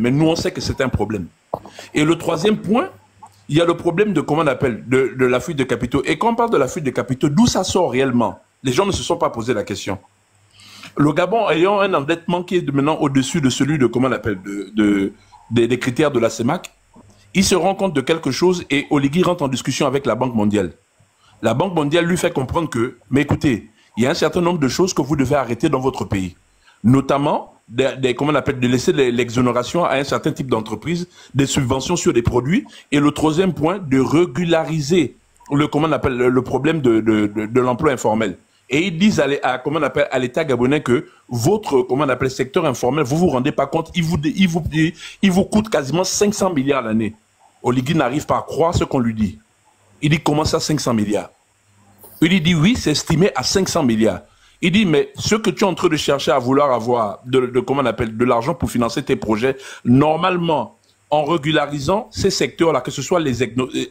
mais nous, on sait que c'est un problème. Et le troisième point, il y a le problème de, comment on appelle, de la fuite de capitaux. Et quand on parle de la fuite de capitaux, d'où ça sort réellement? Les gens ne se sont pas posé la question. Le Gabon ayant un endettement qui est maintenant au-dessus de celui de, comment on appelle, des critères de la CEMAC, il se rend compte de quelque chose et Oligui rentre en discussion avec la Banque mondiale. La Banque mondiale lui fait comprendre que, mais écoutez, il y a un certain nombre de choses que vous devez arrêter dans votre pays. Notamment, comment on appelle, de laisser l'exonération à un certain type d'entreprise, des subventions sur des produits. Et le troisième point, de régulariser comment on appelle, le problème de l'emploi informel. Et ils disent comment on appelle, à l'État gabonais que votre, comment on appelle, secteur informel, vous vous rendez pas compte, il vous coûte quasiment 500 milliards l'année. Oligui n'arrive pas à croire ce qu'on lui dit. Il dit, comment ça, 500 milliards? Il dit, oui, c'est estimé à 500 milliards. Il dit, mais ce que tu es en train de chercher à vouloir avoir, comment on appelle, de l'argent pour financer tes projets, normalement, en régularisant ces secteurs-là, que ce soit les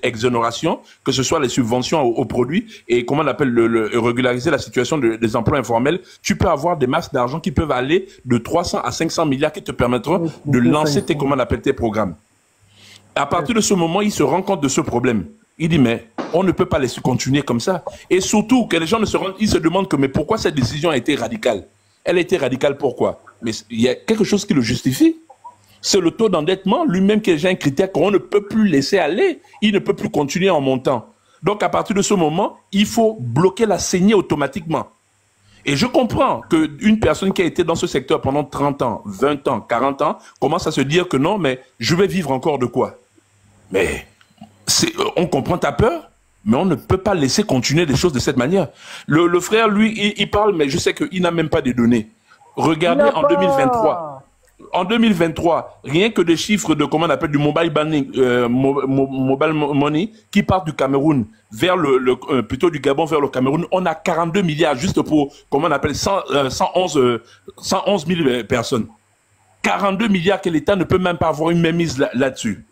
exonérations, que ce soit les subventions aux produits, et comment on appelle, régulariser la situation des emplois informels, tu peux avoir des masses d'argent qui peuvent aller de 300 à 500 milliards qui te permettront de lancer tes, comment on appelle, tes programmes. À partir de ce moment, il se rend compte de ce problème. Il dit, mais on ne peut pas laisser continuer comme ça. Et surtout, que les gens ils se demandent que, mais pourquoi cette décision a été radicale? Elle a été radicale pourquoi? Mais il y a quelque chose qui le justifie. C'est le taux d'endettement lui-même qui est déjà un critère qu'on ne peut plus laisser aller. Il ne peut plus continuer en montant. Donc, à partir de ce moment, il faut bloquer la saignée automatiquement. Et je comprends qu'une personne qui a été dans ce secteur pendant 30 ans, 20 ans, 40 ans, commence à se dire que non, mais je vais vivre encore de quoi? Mais on comprend ta peur, mais on ne peut pas laisser continuer les choses de cette manière. Le frère, lui, il parle, mais je sais qu'il n'a même pas de données. Regardez en 2023. En 2023, rien que des chiffres de, comment on appelle, du mobile money qui partent du Cameroun vers plutôt du Gabon vers le Cameroun, on a 42 milliards juste pour, comment on appelle, 111 000 personnes. 42 milliards que l'État ne peut même pas avoir une mainmise là-dessus.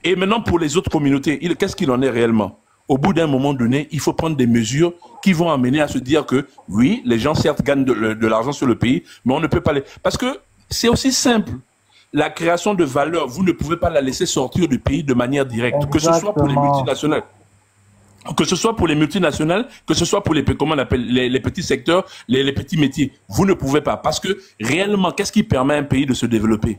Et maintenant, pour les autres communautés, qu'est-ce qu'il en est réellement? Au bout d'un moment donné, il faut prendre des mesures qui vont amener à se dire que, oui, les gens certes gagnent de l'argent sur le pays, mais on ne peut pas les... Parce que c'est aussi simple. La création de valeur, vous ne pouvez pas la laisser sortir du pays de manière directe, que ce soit pour les multinationales. Que ce soit pour les multinationales, que ce soit pour les, comment on appelle, les petits secteurs, les petits métiers. Vous ne pouvez pas. Parce que réellement, qu'est-ce qui permet à un pays de se développer?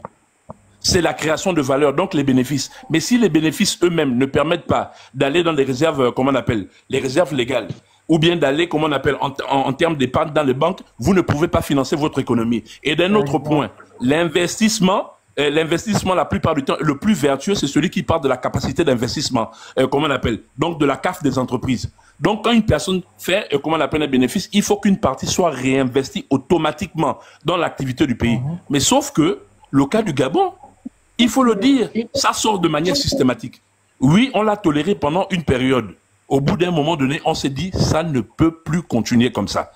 C'est la création de valeur, donc les bénéfices. Mais si les bénéfices eux-mêmes ne permettent pas d'aller dans des réserves, comment on appelle, les réserves légales, ou bien d'aller, comment on appelle, en termes d'épargne dans les banques, vous ne pouvez pas financer votre économie. Et d'un autre point, l'investissement, la plupart du temps, le plus vertueux, c'est celui qui part de la capacité d'investissement, comment on appelle, donc de la CAF des entreprises. Donc, quand une personne fait, comment on appelle, un bénéfice, il faut qu'une partie soit réinvestie automatiquement dans l'activité du pays. Mais sauf que, le cas du Gabon, il faut le dire, ça sort de manière systématique. Oui, on l'a toléré pendant une période. Au bout d'un moment donné, on s'est dit, ça ne peut plus continuer comme ça.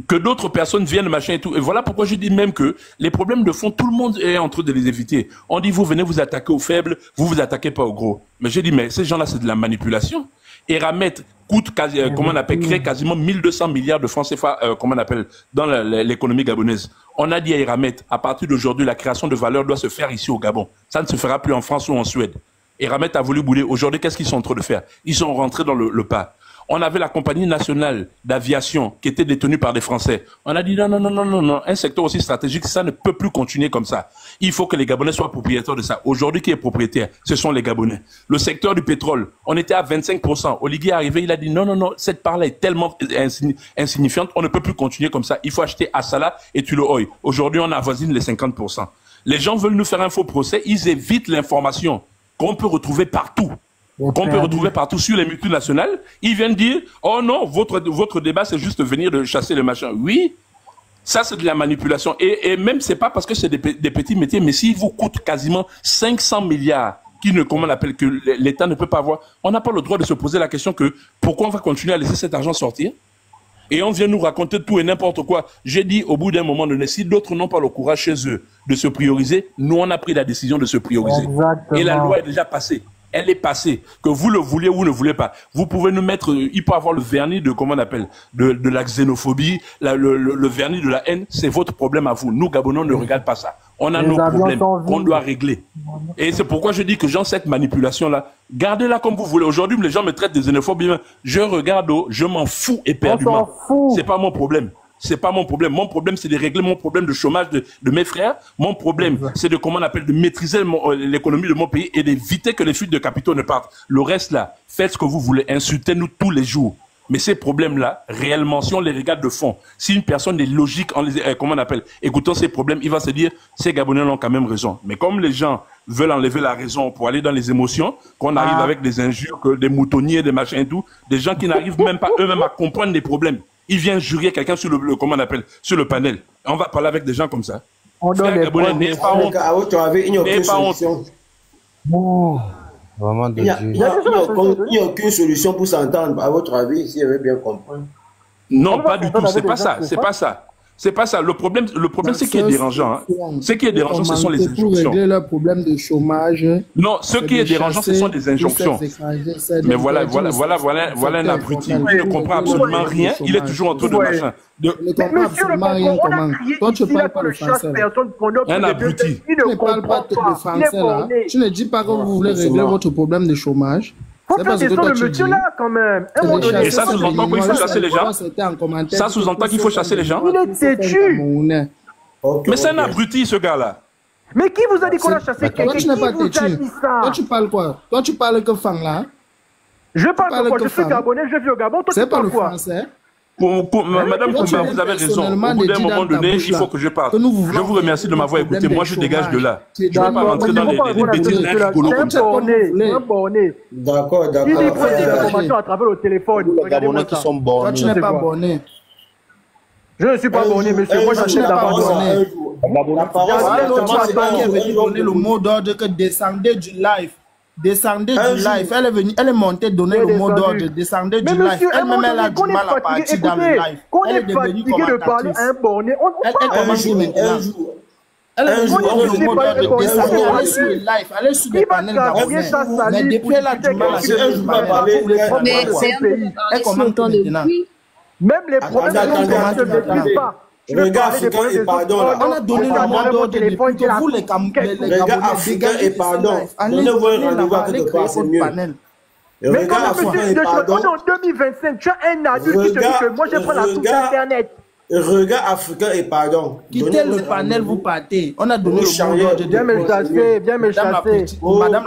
Que d'autres personnes viennent, machin et tout. Et voilà pourquoi je dis même que les problèmes de fond, tout le monde est en train de les éviter. On dit, vous venez vous attaquer aux faibles, vous vous attaquez pas aux gros. Mais j'ai dit, mais ces gens-là, c'est de la manipulation. Eramet coûte, comment on appelle, crée quasiment 1200 milliards de francs CFA, comment on appelle, dans l'économie gabonaise. On a dit à Eramet, à partir d'aujourd'hui, la création de valeur doit se faire ici au Gabon. Ça ne se fera plus en France ou en Suède. Eramet a voulu bouler. Aujourd'hui, qu'est-ce qu'ils sont en train de faire? Ils sont rentrés dans le pas. On avait la compagnie nationale d'aviation qui était détenue par des Français. On a dit non, un secteur aussi stratégique, ça ne peut plus continuer comme ça. Il faut que les Gabonais soient propriétaires de ça. Aujourd'hui, qui est propriétaire? Ce sont les Gabonais. Le secteur du pétrole, on était à 25%. Oligui est arrivé, il a dit non, cette part-là est tellement insignifiante, on ne peut plus continuer comme ça. Il faut acheter Assala et Tulo-Oil. Aujourd'hui, on avoisine les 50%. Les gens veulent nous faire un faux procès, ils évitent l'information qu'on peut retrouver partout. Sur les multinationales, ils viennent dire, oh non, votre débat, c'est juste venir de chasser le machin. Oui, ça c'est de la manipulation. Et même, c'est pas parce que c'est des petits métiers, mais s'ils vous coûtent quasiment 500 milliards, comment on appelle, que l'État ne peut pas avoir, on n'a pas le droit de se poser la question que, pourquoi on va continuer à laisser cet argent sortir? Et on vient nous raconter tout et n'importe quoi. J'ai dit, au bout d'un moment donné, si d'autres n'ont pas le courage chez eux de se prioriser, nous on a pris la décision de se prioriser. Exactement. Et la loi est déjà passée. Elle est passée, que vous le vouliez ou ne voulez pas. Vous pouvez nous mettre, il peut avoir le vernis de, comment on appelle, de la xénophobie, le vernis de la haine, c'est votre problème à vous. Nous, Gabonais, on ne regarde pas ça. On a nos problèmes qu'on doit régler. Et c'est pourquoi je dis que genre cette manipulation-là, gardez-la comme vous voulez. Aujourd'hui, les gens me traitent de xénophobe. Je regarde, je m'en fous éperdument. C'est pas mon problème. C'est pas mon problème. Mon problème, c'est de régler mon problème de chômage de mes frères. Mon problème, c'est de, comment on appelle, de maîtriser l'économie de mon pays et d'éviter que les fuites de capitaux ne partent. Le reste, là, faites ce que vous voulez. Insultez-nous tous les jours. Mais ces problèmes-là, réellement, si on les regarde de fond, si une personne est logique, comment on appelle, écoutant ces problèmes, il va se dire, ces Gabonais ont quand même raison. Mais comme les gens veulent enlever la raison pour aller dans les émotions, qu'on arrive avec des injures, des moutonniers, des machins et tout, des gens qui n'arrivent même pas eux-mêmes à comprendre les problèmes. Il vient jurer quelqu'un sur comment on appelle, sur le panel. On va parler avec des gens comme ça. On donne les Gabonais, n'ayez pas honte. N'ayez pas honte. Vraiment il n'y a aucune solution pour s'entendre, à votre avis, si vous avez bien compris. Non, pas du tout. C'est pas ça. C'est pas ça. C'est pas ça. Le problème, c'est qui est dérangeant. Hein. Ce qui est dérangeant, ce sont les injonctions. Pour régler le problème de chômage. Non, ce qui est dérangeant, ce sont des injonctions. Mais voilà un abruti. Il ne comprend absolument rien. Il est toujours en train de machin. Mais monsieur le patron, on a crié toi, tu parles pas le français. Un abruti. Tu ne parles pas le français là. Tu ne dis pas que vous voulez régler votre problème de chômage. Faut faire descendre le monsieur là quand même. Et ça sous-entend qu'il faut chasser les gens. Ça sous-entend qu'il faut chasser les gens. Il est têtu. Mais c'est un abruti ce gars-là. Mais qui vous a dit qu'on a chassé quelqu'un? Qui vous a dit ça? Toi tu parles quoi? Toi tu parles que fang là? Je parle de quoi? Je suis gabonais, je vis au Gabon. Toi tu parles quoi? Madame Koumba, vous avez raison. Au bout d'un moment donné, il faut que je parle. Je vous remercie de m'avoir écouté. Moi, je dégage de là. Je ne vais pas rentrer dans les bêtises rigolos comme ça. D'accord. Il dit prendre des informations à travers le téléphone. Regardez-moi qui sont bornés. Toi, tu n'es pas borné. Je ne suis pas borné, monsieur. Moi, je suis pas borné. La parole, c'est pas qui est venu donner le mot d'ordre que descendez du live. Descendez du live. Elle est venue, elle est montée donner le mot d'ordre. Descendez du live. Elle-même, elle a du mal à partir dans le live. Elle est devenue commentatrice. Elle commence maintenant. Elle est venue donner le mot d'ordre. Descendez, allez sur le live. Allez sur le panel gabonais. Mais depuis, elle a du mal à parler. Elle commente maintenant. Même les problèmes ne se maîtrisent pas. Regarde africain et pardon là. On a donné le mot d'ordre depuis que vous les Regarde africain et pardon. Donnez-vous un rendez-vous à quelque part, c'est mieux. Mais quand africain et pardon. On est en 2025, tu as un adulte qui te dit que moi je prends la source internet. Regard africain et pardon. Quittez le panel, vous partez. On a donné le mot d'ordre. Bien me chasser, bien me chasser. Madame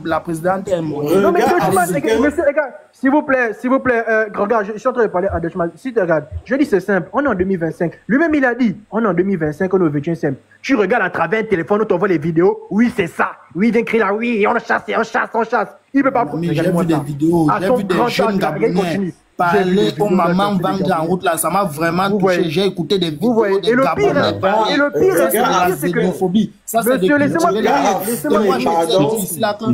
la présidente est morte. Non mais monsieur, regarde, s'il vous plaît, regarde, je suis en train de parler à Dutchman. Si tu regardes, je dis c'est simple, on est en 2025. Lui-même il a dit, on est en 2025, on est au 21e. Tu regardes à travers un téléphone, on t'envoie les vidéos. Oui, c'est ça. Oui, il vient crier là, oui, on chasse. Il ne peut pas. J'ai vu des vidéos, j'ai vu des jeunes Gabonais parler aux mamans vendre en route là, ça m'a vraiment touché. J'ai écouté des vidéos des Gabonais parler. Et le pire, c'est que ça c'est des laissez-moi moi je dis ici là que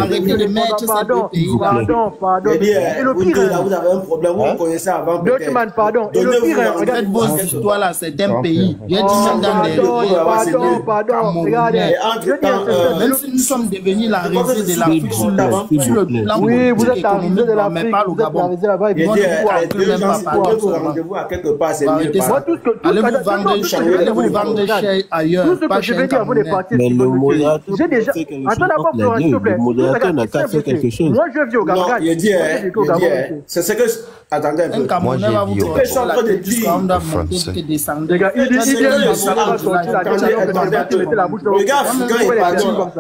arrêtez de mettre ces deux pays pardon. Et le pire, vous avez un problème, vous me connaissez avant. Pardon. Et le pire, faites vos histoires là, c'est un pays. J'ai dit même dans des pardon, regardez. Même si nous sommes devenus la risée de l'Afrique sur le plan vous êtes arrivé de l'Afrique, vous êtes arrivé là-bas. Rendez-vous à quelque part, c'est mieux. Allez vous vendre cher ailleurs. Tout ce que je vais dire avant de partir, mais le modérateur j'ai déjà. Attends d'abord, le modérateur n'a qu'à faire quelque chose. Moi, je vis au Gabon. C'est ce que. Attendez un peu. Moi, j'ai dit. Je suis en train de dire. Les gars, il regarde, africain et pardon.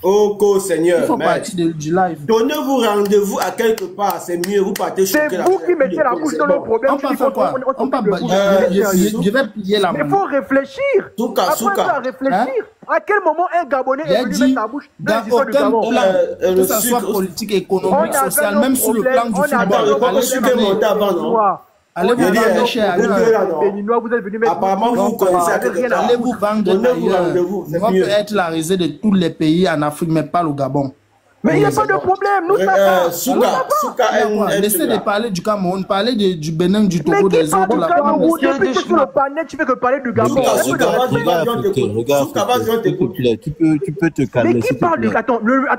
Oh, Seigneur. Il faut partir du live. Donnez-vous rendez-vous à quelque part, c'est mieux. Vous partez choquer la. C'est vous qui mettez la bouche dans le problème. Je vais plier la main. Mais il faut réfléchir. Après, réfléchir. À quel moment un Gabonais est venu mettre sa bouche dans aucun plan, que ce soit politique, économique, social, même sur le plan du football, allez vous vendre cher ailleurs. Apparemment, vous connaissez à quelque part. Allez vous vendre ailleurs. On peut être la risée de tous les pays en Afrique, mais pas le Gabon. Mais il n'y a pas de problème, nous savons. Laissez de parler du Cameroun, parler du Bénin, du Togo, des autres là. Depuis que sur le panel, tu fais que parler du Gabon. Tu peux te calmer. Mais qui parle du Attends,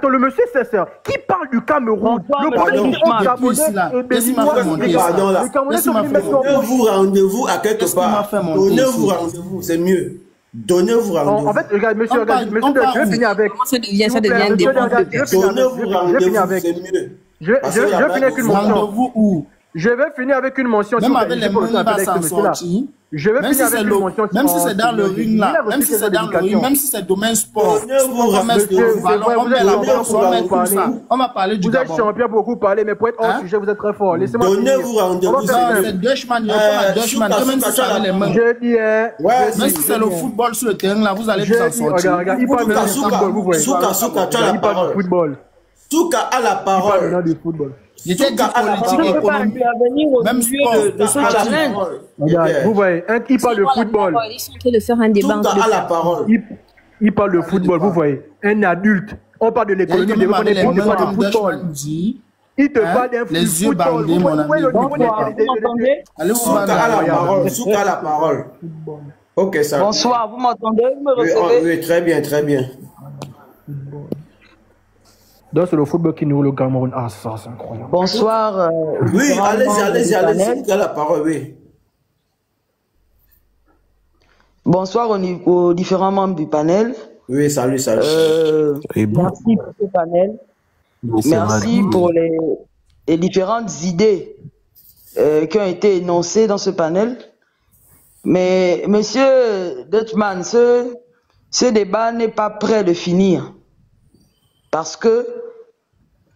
le monsieur Cesseur, qui parle du Cameroun? Le problème du Gabonais et béninois. Donnez-vous rendez-vous à quelque part. Donnez-vous rendez-vous, c'est mieux. Donnez-vous rendez-vous. En fait, regarde, monsieur, je vais finir avec. Ça devient des Donnez-vous rendez-vous, c'est mieux. Je vais finir avec une mention. Rendez-vous où? Je vais finir avec une mention. Même avec les moyens, il va s'en sortir. Je vais finir avec une mention. Même si c'est dans le ring là, même si c'est dans le ring, même si c'est domaine sport, on va mettre le ballon, on met la boxe, on met tout ça. On va parler du Gabon. Vous êtes champion pour beaucoup parler, mais pour être hors sujet, vous êtes très fort. Laissez-moi finir. Donnez-vous rendez-vous. C'est Dutchman, il y a Dutchman, même si c'est avec les mains. Je dis, même si c'est le football sur le terrain là, vous allez vous en sortir. Regarde, il parle maintenant du football, vous voyez. Souka, tu as la Il parle parole. du football. Souka a la Il parle parole. maintenant du football. J'étais dit politique, économique, même sport. de ce challenge. Regarde, vous voyez, il parle de football. Ils sont en train de faire un débat Souka entre a la parole. Il parle de football, vous voyez. Un adulte. On parle de l'économie, on parle de football. Il te parle d'un les yeux bandés, mon ami. Allez, Souka a la parole. Souka a la parole. Ok, ça. Bonsoir, vous m'entendez? Vous me Oui, recevez? oui, très bien, très bien. Donc c'est le football qui nourrit le Cameroun. Ah, ça, c'est incroyable. Bonsoir. Oui, allez-y, Souka a la parole, oui. Bonsoir aux différents membres du panel. Oui, salut. Merci pour ce panel. Merci pour les différentes idées qui ont été énoncées dans ce panel. Mais, monsieur Dutchman, ce débat n'est pas prêt de finir. Parce que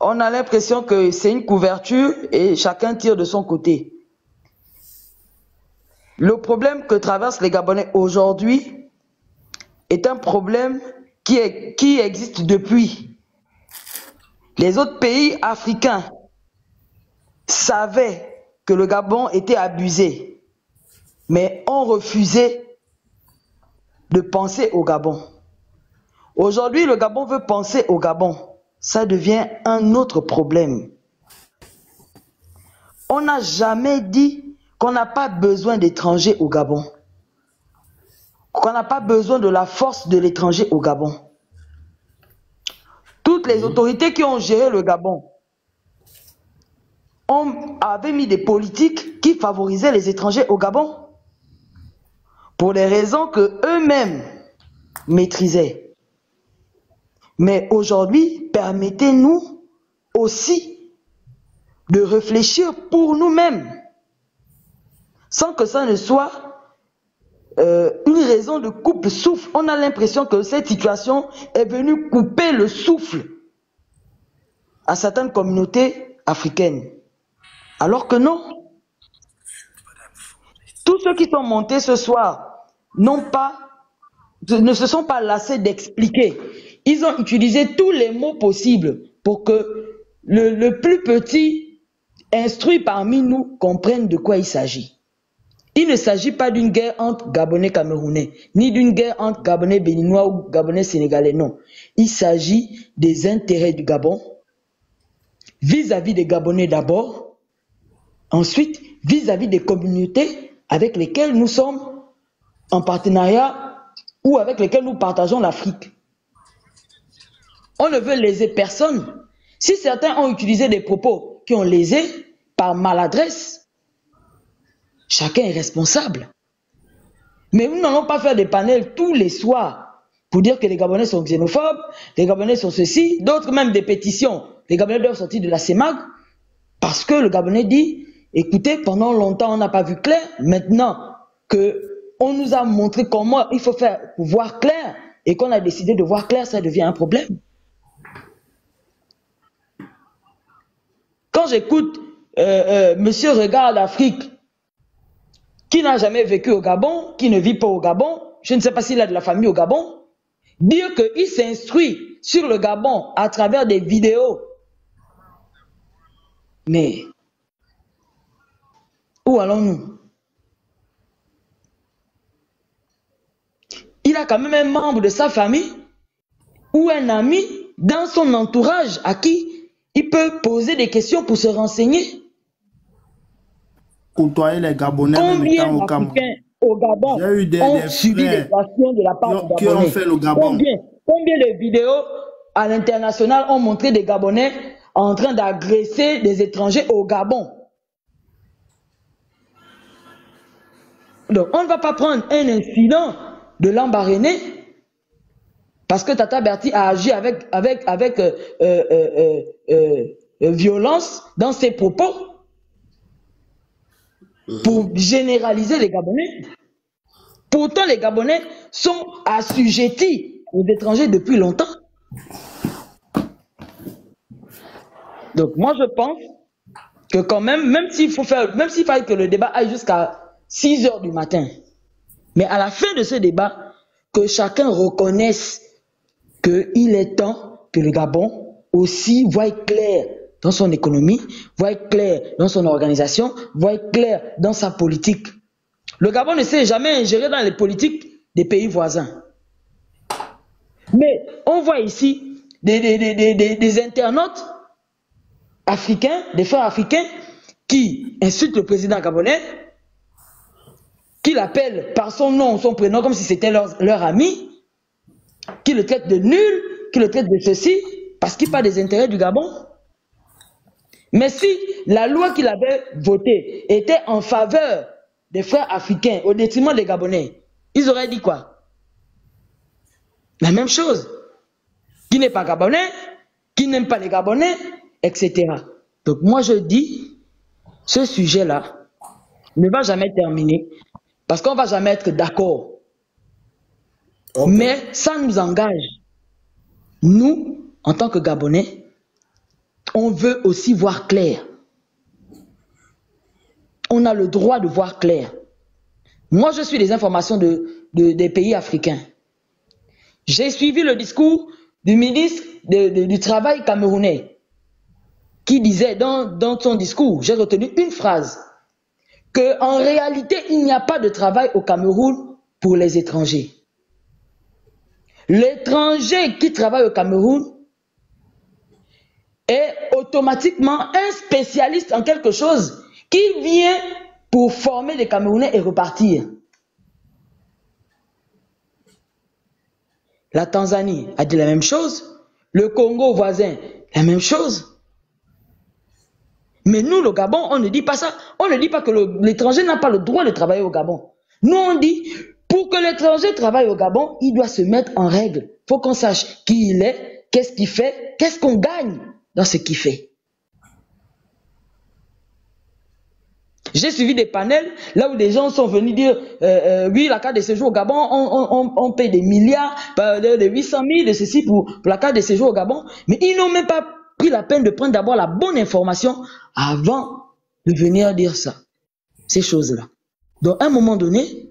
on a l'impression que c'est une couverture et chacun tire de son côté. Le problème que traversent les Gabonais aujourd'hui est un problème qui existe depuis. Les autres pays africains savaient que le Gabon était abusé, mais ont refusé de penser au Gabon. Aujourd'hui, le Gabon veut penser au Gabon. Ça devient un autre problème. On n'a jamais dit qu'on n'a pas besoin d'étrangers au Gabon. Qu'on n'a pas besoin de la force de l'étranger au Gabon. Toutes les autorités qui ont géré le Gabon avaient mis des politiques qui favorisaient les étrangers au Gabon pour des raisons que eux-mêmes maîtrisaient. Mais aujourd'hui, permettez-nous aussi de réfléchir pour nous-mêmes, sans que ça ne soit une raison de coupe-souffle. On a l'impression que cette situation est venue couper le souffle à certaines communautés africaines. Alors que non. Tous ceux qui sont montés ce soir ne se sont pas lassés d'expliquer. Ils ont utilisé tous les mots possibles pour que le plus petit instruit parmi nous comprenne de quoi il s'agit. Il ne s'agit pas d'une guerre entre Gabonais Camerounais, ni d'une guerre entre Gabonais Béninois ou Gabonais Sénégalais, non. Il s'agit des intérêts du Gabon, vis-à-vis des Gabonais d'abord, ensuite vis-à-vis des communautés avec lesquelles nous sommes en partenariat ou avec lesquelles nous partageons l'Afrique. On ne veut léser personne. Si certains ont utilisé des propos qui ont lésé par maladresse, chacun est responsable. Mais nous n'allons pas faire des panels tous les soirs pour dire que les Gabonais sont xénophobes, les Gabonais sont ceci, d'autres même des pétitions. Les Gabonais doivent sortir de la CEMAG parce que le Gabonais dit, écoutez, pendant longtemps on n'a pas vu clair, maintenant qu'on nous a montré comment il faut faire pour voir clair et qu'on a décidé de voir clair, ça devient un problème. Quand j'écoute Monsieur Regarde Afrique, qui n'a jamais vécu au Gabon, qui ne vit pas au Gabon, je ne sais pas s'il a de la famille au Gabon, dire qu'il s'instruit sur le Gabon à travers des vidéos. Mais où allons-nous? Il a quand même un membre de sa famille ou un ami dans son entourage à qui il peut poser des questions pour se renseigner. Côtoyer les Gabonais combien d'Africains au Gabon ont subi des passions de la part des Gabonais? Combien de vidéos à l'international ont montré des Gabonais en train d'agresser des étrangers au Gabon? Donc on ne va pas prendre un incident de l'embarrainer parce que Tata Bertie a agi avec violence dans ses propos pour généraliser les Gabonais. Pourtant, les Gabonais sont assujettis aux étrangers depuis longtemps. Donc, moi, je pense que quand même s'il fallait que le débat aille jusqu'à 6 h du matin, mais à la fin de ce débat, que chacun reconnaisse qu'il est temps que le Gabon aussi voie clair dans son économie, voie clair dans son organisation, voie clair dans sa politique. Le Gabon ne s'est jamais ingéré dans les politiques des pays voisins. Mais on voit ici des internautes africains, des frères africains, qui insultent le président gabonais, qui l'appellent par son nom, son prénom, comme si c'était leur ami, qui le traitent de nul, qui le traitent de ceci, parce qu'il parle des intérêts du Gabon. Mais si la loi qu'il avait votée était en faveur des frères africains, au détriment des Gabonais, ils auraient dit quoi? La même chose. Qui n'est pas Gabonais, qui n'aime pas les Gabonais, etc. Donc moi je dis, ce sujet-là ne va jamais terminer, parce qu'on ne va jamais être d'accord. Okay. Mais ça nous engage. Nous, en tant que Gabonais, on veut aussi voir clair. On a le droit de voir clair. Moi, je suis les informations des pays africains. J'ai suivi le discours du ministre du Travail camerounais qui disait dans son discours, j'ai retenu une phrase, qu'en réalité, il n'y a pas de travail au Cameroun pour les étrangers. L'étranger qui travaille au Cameroun est automatiquement un spécialiste en quelque chose qui vient pour former les Camerounais et repartir. La Tanzanie a dit la même chose, le Congo voisin, la même chose. Mais nous, le Gabon, on ne dit pas ça. On ne dit pas que l'étranger n'a pas le droit de travailler au Gabon. Nous, on dit, pour que l'étranger travaille au Gabon, il doit se mettre en règle. Il faut qu'on sache qui il est, qu'est-ce qu'il fait, qu'est-ce qu'on gagne dans ce qu'il fait. J'ai suivi des panels là où des gens sont venus dire oui, la carte de séjour au Gabon, on paye des milliards, de 800 000 de ceci pour la carte de séjour au Gabon, mais ils n'ont même pas pris la peine de prendre d'abord la bonne information avant de venir dire ça, ces choses-là. Donc à un moment donné,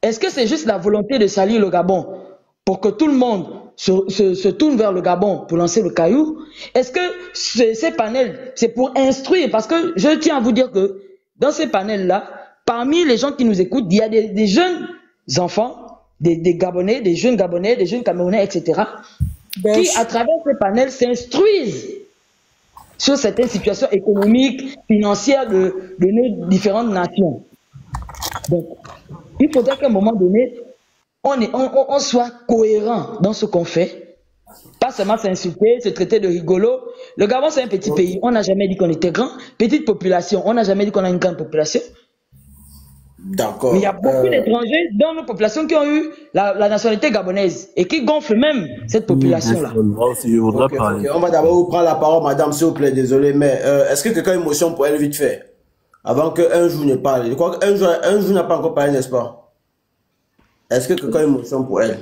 est-ce que c'est juste la volonté de salir le Gabon pour que tout le monde se tourne vers le Gabon pour lancer le caillou? Est-ce que ces panels, c'est pour instruire? Parce que je tiens à vous dire que dans ces panels-là, parmi les gens qui nous écoutent, il y a des jeunes enfants, des Gabonais, des jeunes Camerounais, etc., qui, à travers ces panels, s'instruisent sur certaines situations économiques, financières de nos différentes nations. Donc, il faudrait qu'à un moment donné, on soit cohérent dans ce qu'on fait. Pas seulement s'insulter, se traiter de rigolo. Le Gabon, c'est un petit pays. On n'a jamais dit qu'on était grand. Petite population. On n'a jamais dit qu'on a une grande population. D'accord. Mais il y a beaucoup d'étrangers dans nos populations qui ont eu la nationalité gabonaise et qui gonflent même cette population-là. Je voudrais parler. On va d'abord vous prendre la parole, madame, s'il vous plaît. Désolé, mais est-ce que quelqu'un a une motion pour elle vite fait? Avant qu'un jour ne parle. Je crois qu'un jour n'a pas encore parlé, n'est-ce pas? Est-ce que quelqu'un a une motion pour elle?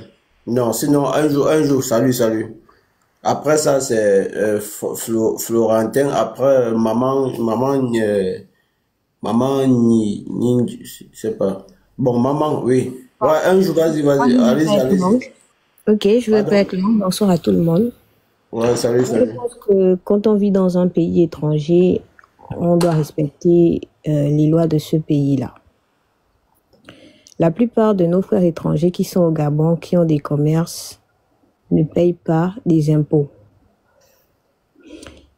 Non, sinon, un jour, salut. Après ça, c'est Florentin. Après, maman, je sais pas. Bon, maman, oui. Ouais, un jour, vas-y, allez-y. Ok, je vais pas être long. Bonsoir à tout le monde. Ouais, salut. Je pense que quand on vit dans un pays étranger, on doit respecter les lois de ce pays-là. La plupart de nos frères étrangers qui sont au Gabon, qui ont des commerces, ne payent pas des impôts.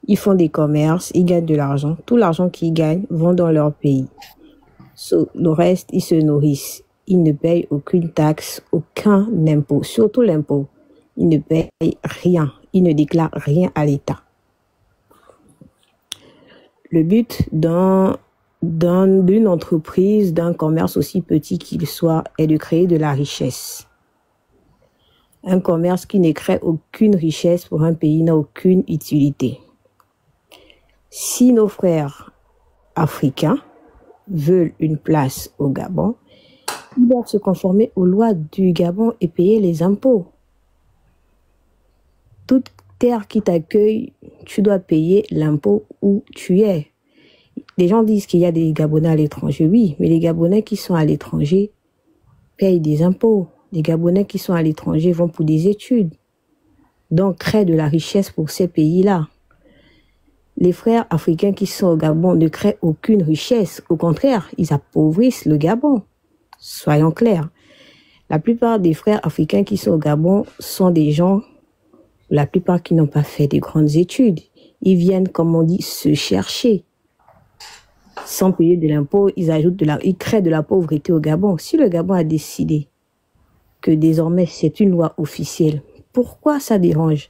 Ils font des commerces, ils gagnent de l'argent. Tout l'argent qu'ils gagnent vont dans leur pays. Le reste, ils se nourrissent. Ils ne payent aucune taxe, aucun impôt, surtout l'impôt. Ils ne payent rien. Ils ne déclarent rien à l'État. Le but d'un d'une entreprise, d'un commerce aussi petit qu'il soit, est de créer de la richesse. Un commerce qui ne crée aucune richesse pour un pays n'a aucune utilité. Si nos frères africains veulent une place au Gabon, ils doivent se conformer aux lois du Gabon et payer les impôts. Toute terre qui t'accueille, tu dois payer l'impôt où tu es. Les gens disent qu'il y a des Gabonais à l'étranger. Oui, mais les Gabonais qui sont à l'étranger payent des impôts. Les Gabonais qui sont à l'étranger vont pour des études. Donc, créent de la richesse pour ces pays-là. Les frères africains qui sont au Gabon ne créent aucune richesse. Au contraire, ils appauvrissent le Gabon. Soyons clairs. La plupart des frères africains qui sont au Gabon sont des gens, la plupart qui n'ont pas fait de grandes études. Ils viennent, comme on dit, se chercher. Sans payer de l'impôt, ils créent de la pauvreté au Gabon. Si le Gabon a décidé que désormais c'est une loi officielle, pourquoi ça dérange?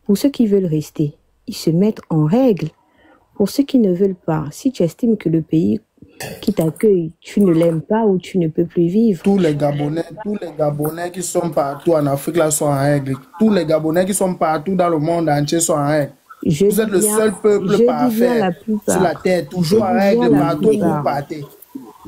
Pour ceux qui veulent rester, ils se mettent en règle. Pour ceux qui ne veulent pas, si tu estimes que le pays qui t'accueille, tu ne l'aimes pas ou tu ne peux plus vivre. Tous les Gabonais qui sont partout en Afrique là sont en règle. Tous les Gabonais qui sont partout dans le monde entier sont en règle. Vous êtes le seul peuple parfait sur la terre, toujours en règle partout où vous partez.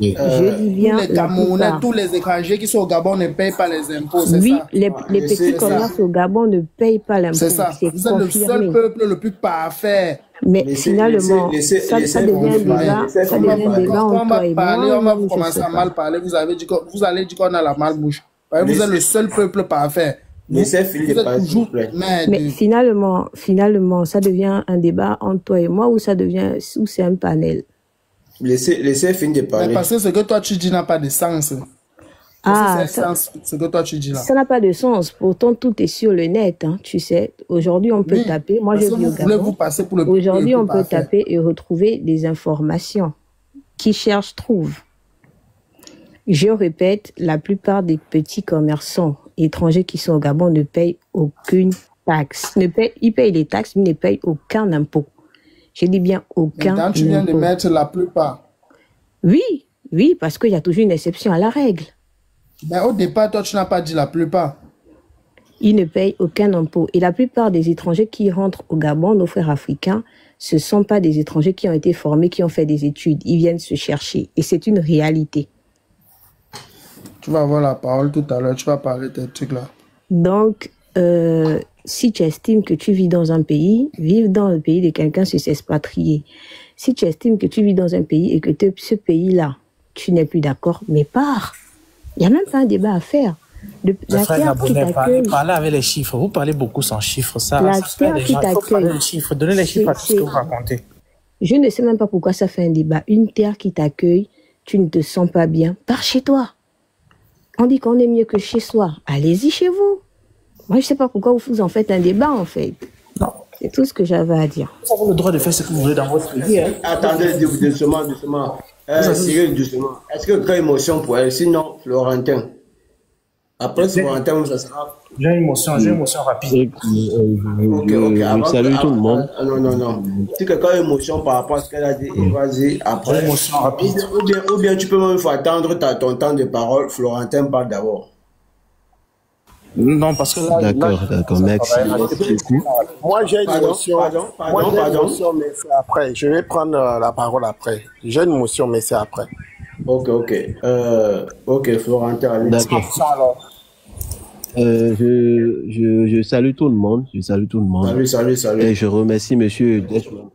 Je dis bien tous les Camerounais, tous les étrangers qui sont au Gabon ne payent pas les impôts, c'est oui, ça? Les petits commerces au Gabon ne payent pas l'impôt. C'est ça. Vous êtes le seul peuple le plus parfait. Mais finalement, ça devient un débat entre toi et moi. On va commencer à mal parler. Vous allez dire qu'on a la malbouche. Vous êtes le seul peuple parfait. Laissez finir par s'il vous plaît. Mais finalement, ça devient un débat entre toi et moi ou c'est un panel. Laissez finir de parler. Mais parce que ce que toi tu dis n'a pas de sens. Ce que toi tu dis là. Ça n'a pas de sens. Pourtant, tout est sur le net. Hein, tu sais, aujourd'hui, on peut taper. Moi, je vis au Gabon. Aujourd'hui, on peut taper et retrouver des informations. Qui cherche, trouve. Je répète, la plupart des petits commerçants étrangers qui sont au Gabon ne payent aucune taxe. Ils payent les taxes, mais ne payent aucun impôt. Je dis bien aucun impôt. Tu viens de mettre la plupart. Oui, parce qu'il y a toujours une exception à la règle. Mais au départ, toi, tu n'as pas dit la plupart. Ils ne payent aucun impôt. Et la plupart des étrangers qui rentrent au Gabon, nos frères africains, ce ne sont pas des étrangers qui ont été formés, qui ont fait des études. Ils viennent se chercher. Et c'est une réalité. Tu vas avoir la parole tout à l'heure. Tu vas parler de tes trucs là. Donc, si tu estimes que tu vis dans un pays, vivre dans le pays de quelqu'un, c'est s'expatrier. Si tu estimes que tu vis dans un pays et que ce pays-là, tu n'es plus d'accord, mais pars. Il n'y a même pas un débat à faire. La terre qui t'accueille... Parlez avec les chiffres. Vous parlez beaucoup sans chiffres. La terre qui t'accueille... Donnez les chiffres à tout ce que vous racontez. Je ne sais même pas pourquoi ça fait un débat. Une terre qui t'accueille, tu ne te sens pas bien, pars chez toi. On dit qu'on est mieux que chez soi. Allez-y chez vous. Moi, je ne sais pas pourquoi vous en faites un débat, en fait. Non. C'est tout ce que j'avais à dire. Vous avez le droit de faire ce que vous voulez dans votre pays. Hein? Attendez, doucement. Cyril, doucement. Est-ce que quand émotion pour elle, sinon Florentin? Après Florentin, ça sera... J'ai une émotion rapide. Je salue tout le monde. Non. Si quelqu'un a émotion par rapport à ce qu'elle a dit, vas-y, après. Émotion rapide. Ou bien tu peux même attendre ton temps de parole. Florentin parle d'abord. Non, parce que là... D'accord, merci. Moi, j'ai une émotion. Pardon. Mais c'est après. Je vais prendre la parole après. J'ai une émotion, mais c'est après. Ok, Florentin, allez. D'accord. Je salue tout le monde. Salut. Et je remercie monsieur Deshman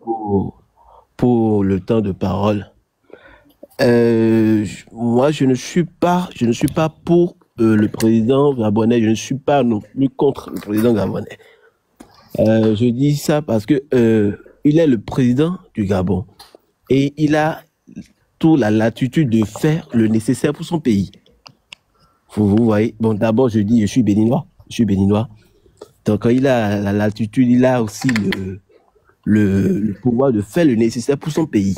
pour le temps de parole. Moi, je ne suis pas pour le président gabonais. Je ne suis pas non plus contre le président gabonais. Je dis ça parce que il est le président du Gabon et il a toute la latitude de faire le nécessaire pour son pays. Vous voyez. Bon, d'abord, je dis, je suis béninois. Donc, quand il a la latitude, il a aussi le pouvoir de faire le nécessaire pour son pays.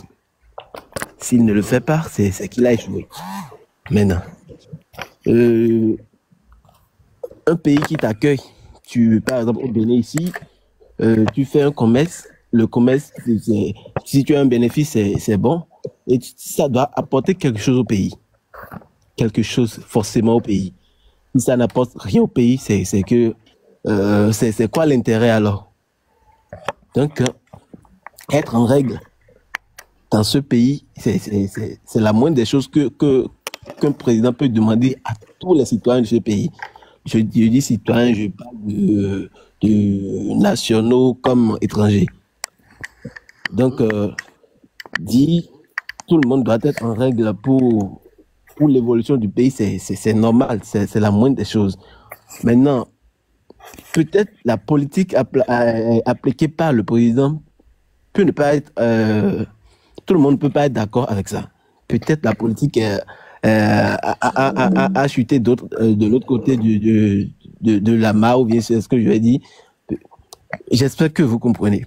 S'il ne le fait pas, c'est qu'il a échoué. Maintenant, un pays qui t'accueille, par exemple, au Bénin ici, tu fais un commerce, le commerce, si tu as un bénéfice, c'est bon. Et ça doit apporter quelque chose au pays. Quelque chose forcément au pays. Si ça n'apporte rien au pays, c'est quoi l'intérêt alors? Donc, être en règle dans ce pays, c'est la moindre des choses qu'un président peut demander à tous les citoyens de ce pays. Je dis citoyens, je parle de nationaux comme étrangers. Donc, tout le monde doit être en règle pour l'évolution du pays, c'est normal, c'est la moindre des choses. Maintenant, peut-être la politique appliquée par le président peut ne pas être... tout le monde ne peut pas être d'accord avec ça. Peut-être la politique a chuté de l'autre côté de la mare, ou bien c'est ce que je vais dire. J'espère que vous comprenez.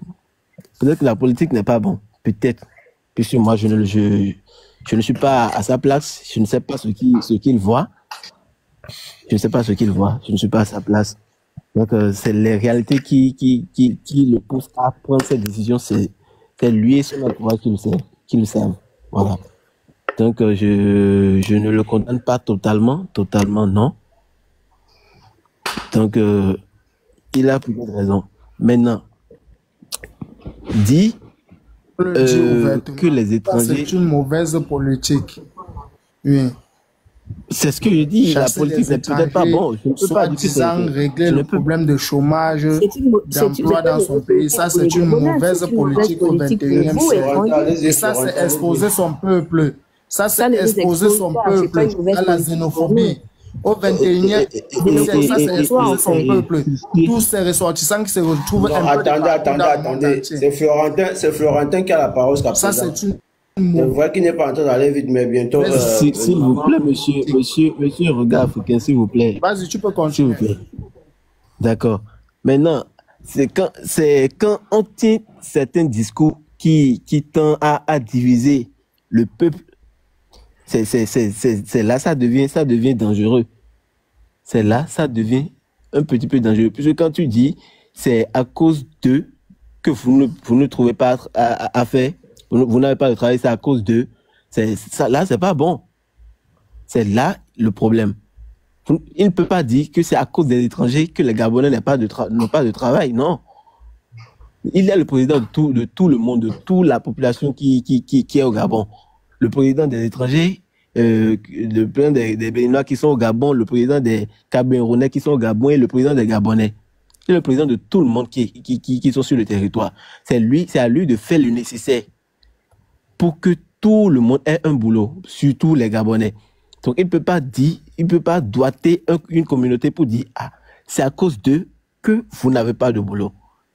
Peut-être que la politique n'est pas bon. Peut-être. Puisque moi, je ne suis pas à sa place. Je ne sais pas ce qu'il voit. Je ne sais pas ce qu'il voit. Je ne suis pas à sa place. Donc, c'est les réalités qui le poussent à prendre cette décision. C'est lui et son entourage qui le savent. Voilà. Donc, je ne le condamne pas totalement. Totalement, non. Donc, il a peut-être raison. Maintenant, dit que les étrangers... C'est une mauvaise politique. Oui. C'est ce que je dis, la politique n'est peut-être pas bon. Je ne peux pas dire que c'est... régler le problème de chômage, d'emploi dans son pays. Ça, c'est une mauvaise politique au 21e siècle. Et ça, c'est exposer son peuple. Ça, c'est exposer son peuple à la xénophobie. Au 21e siècle, ça, c'est exposer son peuple. Tous ces ressortissants qui se retrouvent... Non, attendez. C'est Florentin qui a la parole. Ça, c'est une... Je vois qu'il n'est pas en train d'aller vite, mais bientôt... S'il vous plaît, monsieur, regard africain, s'il vous plaît. Vas-y, tu peux continuer. S'il vous plaît. D'accord. Maintenant, c'est quand on tient certains discours qui tendent à diviser le peuple, c'est là ça devient dangereux. C'est là ça devient un petit peu dangereux. Puisque quand tu dis c'est à cause d'eux que vous ne trouvez pas à faire, vous n'avez pas de travail, c'est à cause d'eux. Là, c'est pas bon. C'est là le problème. Il ne peut pas dire que c'est à cause des étrangers que les Gabonais n'ont pas de travail. Non. Il est le président de tout le monde, de toute la population qui est au Gabon. Le président des étrangers, le président des Béninois qui sont au Gabon, le président des Camerounais qui sont au Gabon et le président des Gabonais. C'est le président de tout le monde qui sont sur le territoire. C'est à lui de faire le nécessaire pour que tout le monde ait un boulot, surtout les Gabonais. Donc, il ne peut pas doiter une communauté pour dire, ah, c'est à cause d'eux que vous n'avez pas de boulot.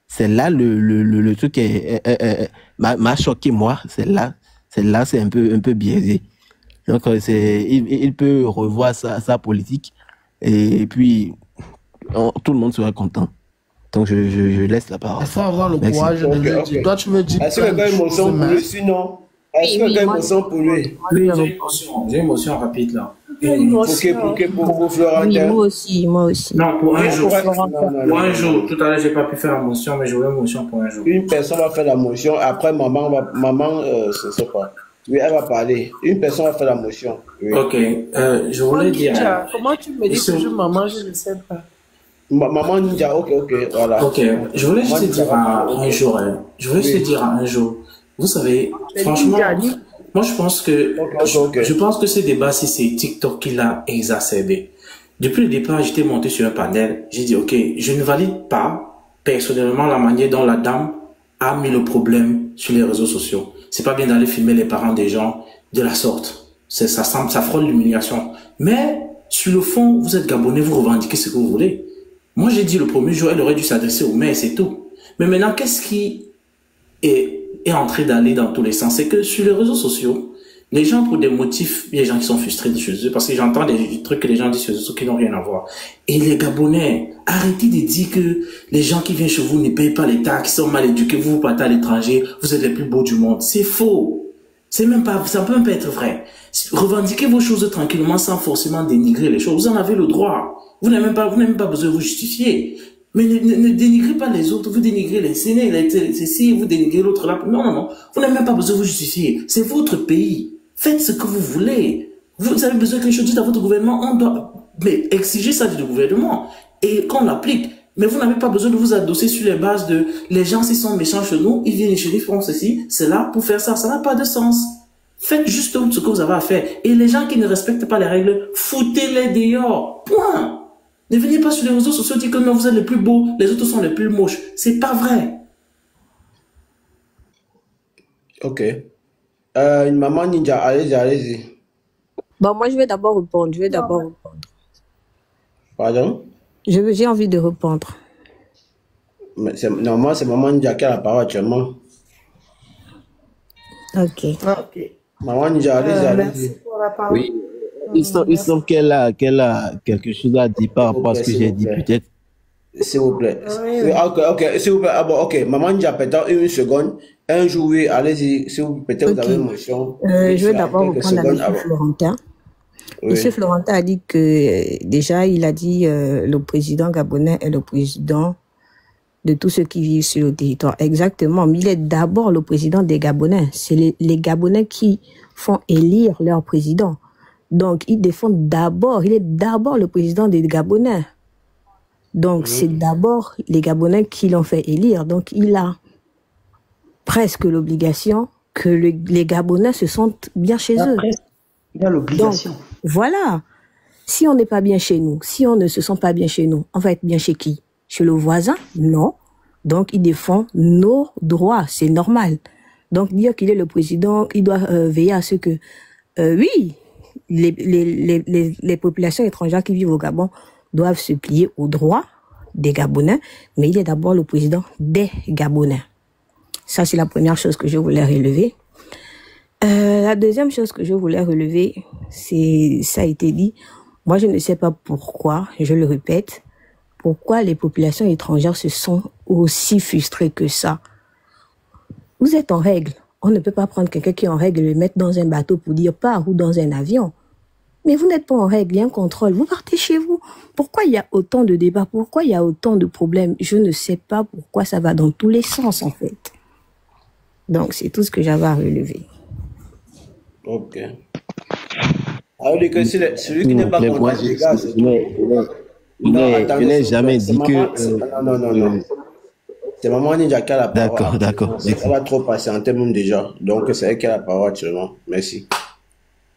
C'est là le truc qui m'a choqué, moi. C'est là, c'est un peu biaisé. Donc, il peut revoir sa politique et puis tout le monde sera content. Donc, je laisse la parole. Il faut avoir le courage de le dire. Toi, tu veux dire... Est-ce que quelqu'un émotion pour lui, sinon? Est-ce que quelqu'un émotion pour lui? J'ai une émotion rapide, là. Pour Florentin. Oui, moi aussi. Non, pour un jour. Pour un jour. Tout à l'heure, j'ai pas pu faire la motion, mais j'aurai une motion pour un jour. Une personne va faire la motion, après maman, je sais pas. Oui, elle va parler. Une personne va faire la motion. Oui. Ok, je voulais dire... Comment tu me dis toujours maman, je ne sais pas. Maman Ninja, ok, voilà. Ok, je voulais juste te dire un jour, vous savez, franchement, moi je pense que, je pense que ce débat, c'est TikTok qui l'a exacerbé. Depuis le départ, j'étais monté sur un panel, j'ai dit, ok, je ne valide pas, personnellement, la manière dont la dame a mis le problème sur les réseaux sociaux. C'est pas bien d'aller filmer les parents des gens de la sorte. Ça frôle l'humiliation. Mais, sur le fond, vous êtes Gabonais, vous revendiquez ce que vous voulez. Moi, j'ai dit le premier jour, elle aurait dû s'adresser au maire, c'est tout. Mais maintenant, qu'est-ce qui est en train d'aller dans tous les sens? C'est que sur les réseaux sociaux, les gens, pour des motifs, il y a des gens qui sont frustrés de chez eux, parce que j'entends des trucs que les gens disent sur les réseaux qui n'ont rien à voir. Et les Gabonais, arrêtez de dire que les gens qui viennent chez vous ne payent pas les taxes, qui sont mal éduqués, vous partez à l'étranger, vous êtes les plus beaux du monde. C'est faux. Ça peut même pas être vrai. Revendiquez vos choses tranquillement sans forcément dénigrer les choses. Vous en avez le droit. Vous n'avez même pas besoin de vous justifier. Mais ne dénigrez pas les autres, vous dénigrez les Sénégalais, ceci, vous dénigrez l'autre là. Non, non, non. Vous n'avez même pas besoin de vous justifier. C'est votre pays. Faites ce que vous voulez. Vous avez besoin que les choses disent à votre gouvernement, on doit exiger ça du gouvernement et qu'on l'applique. Mais vous n'avez pas besoin de vous adosser sur les bases de les gens s'ils sont méchants chez nous, ils viennent chez nous, ils font ceci, c'est là pour faire ça. Ça n'a pas de sens. Faites juste ce que vous avez à faire. Et les gens qui ne respectent pas les règles, foutez-les dehors. Point. Ne venez pas sur les réseaux sociaux dire que non, vous êtes les plus beaux, les autres sont les plus moches. C'est pas vrai. Ok. Une maman ninja, allez-y, allez-y. Bon, moi, je vais d'abord répondre. Pardon? J'ai envie de répondre. Mais normalement, c'est maman ninja qui a la parole actuellement. Ok. Maman ninja, allez-y, allez-y. Merci pour la parole. Oui. Il semble qu'elle a quelque chose à dire par rapport à ce que j'ai dit, peut-être. S'il vous plaît. Oui. Ok, s'il vous plaît. Ah bon, ok. Maman ninja, peut-être une seconde. Un jour, oui, allez-y. Si vous peut-être vous avez une motion. Je vais d'abord reprendre à M. Florentin. Oui. Monsieur Florentin a dit que, déjà, il a dit le président gabonais est le président de tous ceux qui vivent sur le territoire. Exactement. Mais il est d'abord le président des Gabonais. C'est les Gabonais qui font élire leur président. Donc, il défend d'abord, il est d'abord le président des Gabonais. Donc, c'est d'abord les Gabonais qui l'ont fait élire. Donc, il a presque l'obligation que les Gabonais se sentent bien chez eux. Il a l'obligation. Donc, voilà. Si on n'est pas bien chez nous, si on ne se sent pas bien chez nous, on va être bien chez qui? Chez le voisin? Non. Donc, il défend nos droits. C'est normal. Donc, dire qu'il est le président, il doit veiller à ce que, oui, les populations étrangères qui vivent au Gabon doivent se plier aux droits des Gabonais, mais il est d'abord le président des Gabonais. Ça, c'est la première chose que je voulais relever. La deuxième chose que je voulais relever, ça a été dit, moi je ne sais pas pourquoi, je le répète, pourquoi les populations étrangères se sont aussi frustrées que ça. Vous êtes en règle. On ne peut pas prendre quelqu'un qui est en règle et le mettre dans un bateau pour dire pars ou dans un avion. Mais vous n'êtes pas en règle, il y a un contrôle. Vous partez chez vous. Pourquoi il y a autant de débats? Pourquoi il y a autant de problèmes? Je ne sais pas pourquoi ça va dans tous les sens, en fait. Donc, c'est tout ce que j'avais à relever. Ok. Alors, que celui qui n'est pas content, les gars, c'est je n'ai jamais dit que... Non. C'est maman ninja qui a la parole. D'accord. Elle va trop patienter même déjà. Donc, c'est elle qui a la parole actuellement. Merci.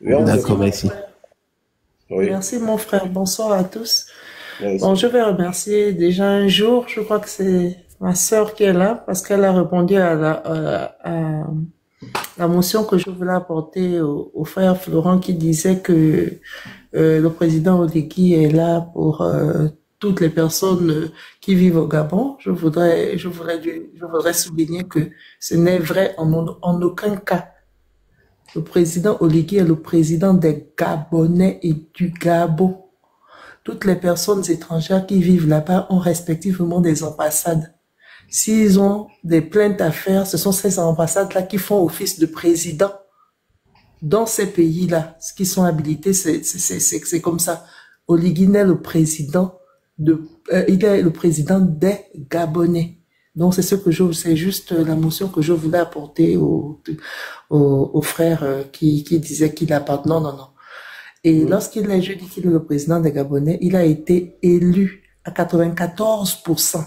D'accord, merci. Oui. Merci mon frère, bonsoir à tous. Merci. Bon, je vais remercier déjà un jour, je crois que c'est ma sœur qui est là, parce qu'elle a répondu à la motion que je voulais apporter au frère Florent qui disait que le président Oligui est là pour toutes les personnes qui vivent au Gabon. Je voudrais souligner que ce n'est vrai en aucun cas. Le président Oligui est le président des Gabonais et du Gabon. Toutes les personnes étrangères qui vivent là-bas ont respectivement des ambassades. S'ils ont des plaintes à faire, ce sont ces ambassades-là qui font office de président dans ces pays-là. Ce qui sont habilités, c'est comme ça. Oligui est le président il est le président des Gabonais. Donc c'est juste la motion que je voulais apporter au frère qui disait qu'il appartenait. Non. Et lorsqu'il je dis qu'il est le président des Gabonais, il a été élu à 94%.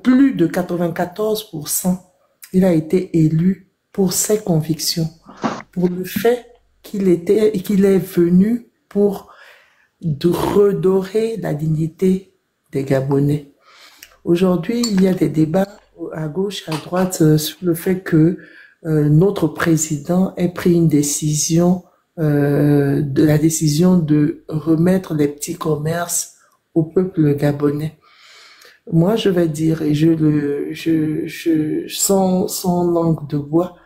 Plus de 94%. Il a été élu pour ses convictions, pour le fait qu'il est venu pour redorer la dignité des Gabonais. Aujourd'hui, il y a des débats à gauche, à droite sur le fait que notre président ait pris une décision, la décision de remettre les petits commerces au peuple gabonais. Moi, je vais dire, et sans langue de bois,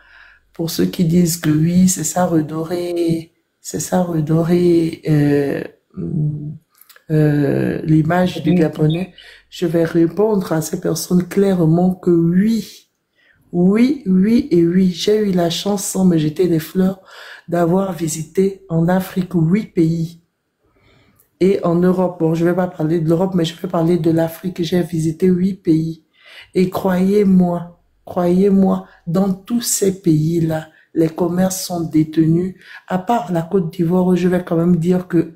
pour ceux qui disent que oui, c'est ça redorer l'image du Gabonais, je vais répondre à ces personnes clairement que oui, j'ai eu la chance, sans me jeter des fleurs, d'avoir visité en Afrique 8 pays. Et en Europe, bon, je vais pas parler de l'Europe, mais je vais parler de l'Afrique. J'ai visité 8 pays. Et croyez-moi, dans tous ces pays-là, les commerces sont détenus. À part la Côte d'Ivoire, où je vais quand même dire que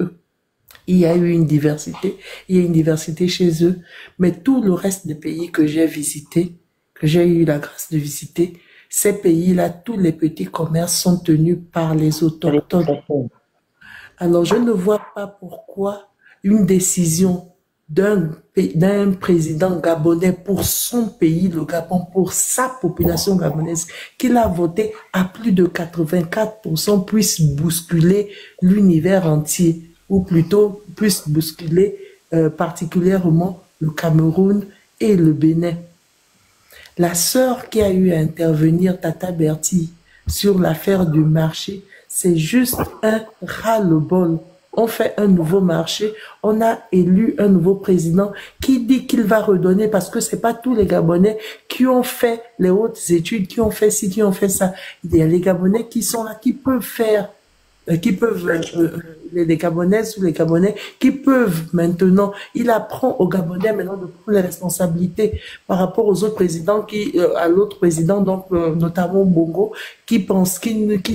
il y a eu une diversité. Il y a une diversité chez eux. Mais tout le reste des pays que j'ai visités, que j'ai eu la grâce de visiter, ces pays-là, tous les petits commerces sont tenus par les autochtones. Alors, je ne vois pas pourquoi une décision d'un président gabonais pour son pays, le Gabon, pour sa population gabonaise, qu'il a voté à plus de 84%, puisse bousculer l'univers entier, ou plutôt puisse bousculer particulièrement le Cameroun et le Bénin. La sœur qui a eu à intervenir, Tata Bertie, sur l'affaire du marché, c'est juste un ras-le-bol. On fait un nouveau marché, on a élu un nouveau président qui dit qu'il va redonner, parce que c'est pas tous les Gabonais qui ont fait les hautes études, qui ont fait ci, qui ont fait ça. Il y a les Gabonais qui sont là, qui peuvent faire, les Gabonaises ou les Gabonais qui peuvent maintenant, il apprend aux Gabonais maintenant de prendre les responsabilités par rapport aux autres présidents à l'autre président, donc notamment Bongo, qui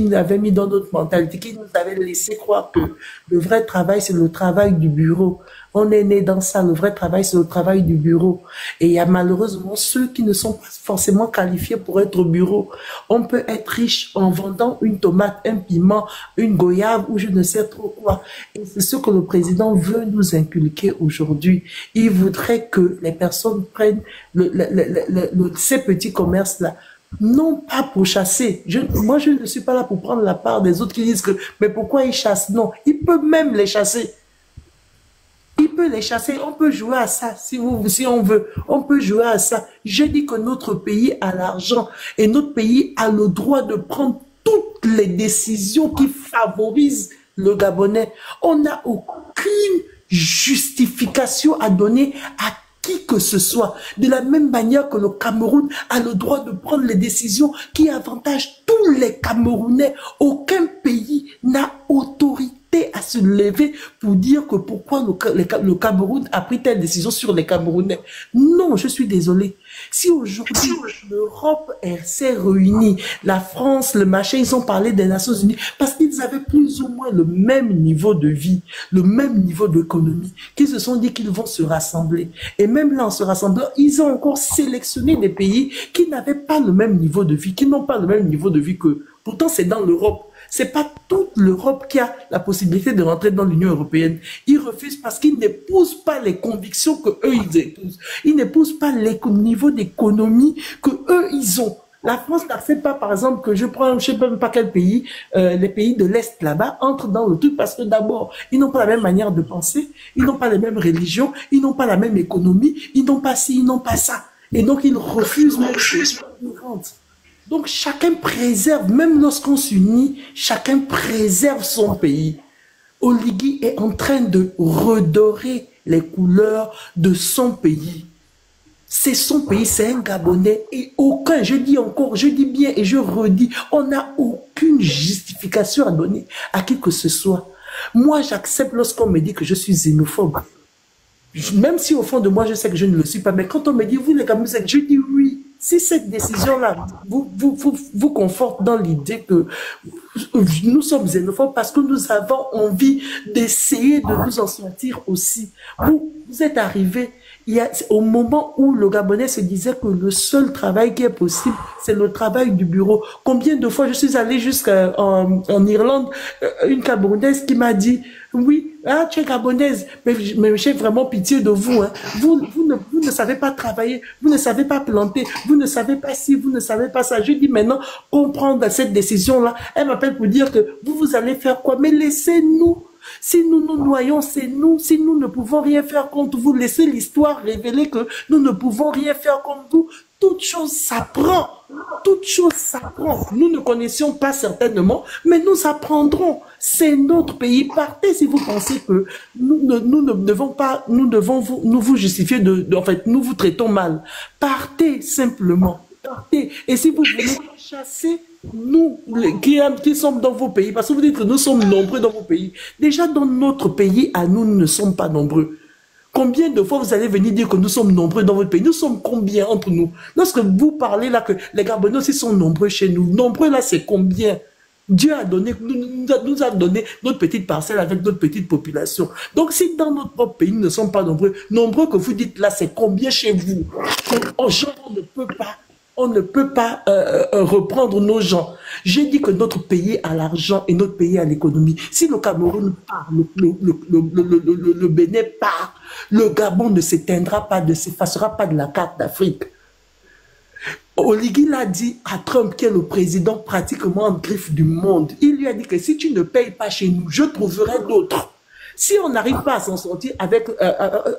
l'avait mis dans notre mentalité, qui nous avait laissé croire que le vrai travail, c'est le travail du bureau. On est né dans ça, le vrai travail, c'est le travail du bureau. Et il y a malheureusement ceux qui ne sont pas forcément qualifiés pour être au bureau. On peut être riche en vendant une tomate, un piment, une goyave ou je ne sais trop quoi. Et c'est ce que le président veut nous inculquer aujourd'hui. Il voudrait que les personnes prennent ces petits commerces-là. Non pas pour chasser. Moi, je ne suis pas là pour prendre la part des autres qui disent que, mais pourquoi ils chassent? Non, il peut même les chasser. Il peut les chasser, on peut jouer à ça, si on veut, on peut jouer à ça. Je dis que notre pays a l'argent et notre pays a le droit de prendre toutes les décisions qui favorisent le Gabonais. On n'a aucune justification à donner à qui que ce soit. De la même manière que le Cameroun a le droit de prendre les décisions qui avantagent tous les Camerounais. Aucun pays n'a autorité à se lever pour dire que pourquoi le Cameroun a pris telle décision sur les Camerounais. Non, je suis désolé. Si aujourd'hui l'Europe s'est réunie, la France, le machin, ils ont parlé des Nations Unies parce qu'ils avaient plus ou moins le même niveau de vie, le même niveau d'économie, qu'ils se sont dit qu'ils vont se rassembler. Et même là, en se rassemblant, ils ont encore sélectionné des pays qui n'avaient pas le même niveau de vie, qui n'ont pas le même niveau de vie qu'eux. Pourtant, c'est dans l'Europe. C'est pas toute l'Europe qui a la possibilité de rentrer dans l'Union européenne. Ils refusent parce qu'ils n'épousent pas les convictions que eux ils épousent. Ils n'épousent pas le niveau d'économie que eux ils ont. La France n'accepte pas, par exemple, que je prends, je sais même pas quel pays, les pays de l'Est là-bas entrent dans le truc parce que d'abord, ils n'ont pas la même manière de penser, ils n'ont pas les mêmes religions, ils n'ont pas la même économie, ils n'ont pas ci, ils n'ont pas ça. Et donc ils refusent même qu'ils rentrent. Donc chacun préserve, même lorsqu'on s'unit, chacun préserve son pays. Oligui est en train de redorer les couleurs de son pays. C'est son pays, c'est un Gabonais et aucun, je dis encore, je dis bien et je redis, on n'a aucune justification à donner à qui que ce soit. Moi, j'accepte lorsqu'on me dit que je suis xénophobe. Même si au fond de moi, je sais que je ne le suis pas, mais quand on me dit, vous les Camerounais, je dis oui. Si cette décision-là vous conforte dans l'idée que nous sommes xénophobes parce que nous avons envie d'essayer de nous en sortir aussi. Vous êtes arrivés au moment où le Gabonais se disait que le seul travail qui est possible, c'est le travail du bureau. Combien de fois je suis allé jusqu'en Irlande, une Camerounaise qui m'a dit, oui, tu es Gabonaise, mais j'ai vraiment pitié de vous. Hein. Vous ne savez pas travailler, vous ne savez pas planter, vous ne savez pas ci, vous ne savez pas ça. Je dis maintenant, comprendre cette décision-là. Elle m'appelle pour dire que vous allez faire quoi? Mais laissez-nous. Si nous nous noyons, c'est nous. Si nous ne pouvons rien faire contre vous, laissez l'histoire révéler que nous ne pouvons rien faire contre vous. Toute chose s'apprend. Toute chose s'apprend. Nous ne connaissions pas certainement, mais nous apprendrons. C'est notre pays. Partez si vous pensez que nous ne devons pas, nous vous justifier en fait, nous vous traitons mal. Partez simplement. partez. Et si vous voulez chasser, nous, qui sommes dans vos pays, parce que vous dites que nous sommes nombreux dans vos pays. Déjà, dans notre pays, à nous, nous ne sommes pas nombreux. Combien de fois vous allez venir dire que nous sommes nombreux dans votre pays? Nous sommes combien entre nous? Lorsque vous parlez là que les Gabonais aussi sont nombreux chez nous, nombreux là, c'est combien? Dieu a donné, nous a donné notre petite parcelle avec notre petite population. Donc, si dans notre propre pays, nous ne sommes pas nombreux, nombreux que vous dites là, c'est combien chez vous? On ne peut pas reprendre nos gens. J'ai dit que notre pays a l'argent et notre pays a l'économie. Si le Cameroun part, le Bénin part, le Gabon ne s'éteindra pas, ne s'effacera pas de la carte d'Afrique. Oligui l'a dit à Trump, qui est le président pratiquement en griffe du monde. Il lui a dit que si tu ne payes pas chez nous, je trouverai d'autres. Si on n'arrive pas à s'en sortir avec,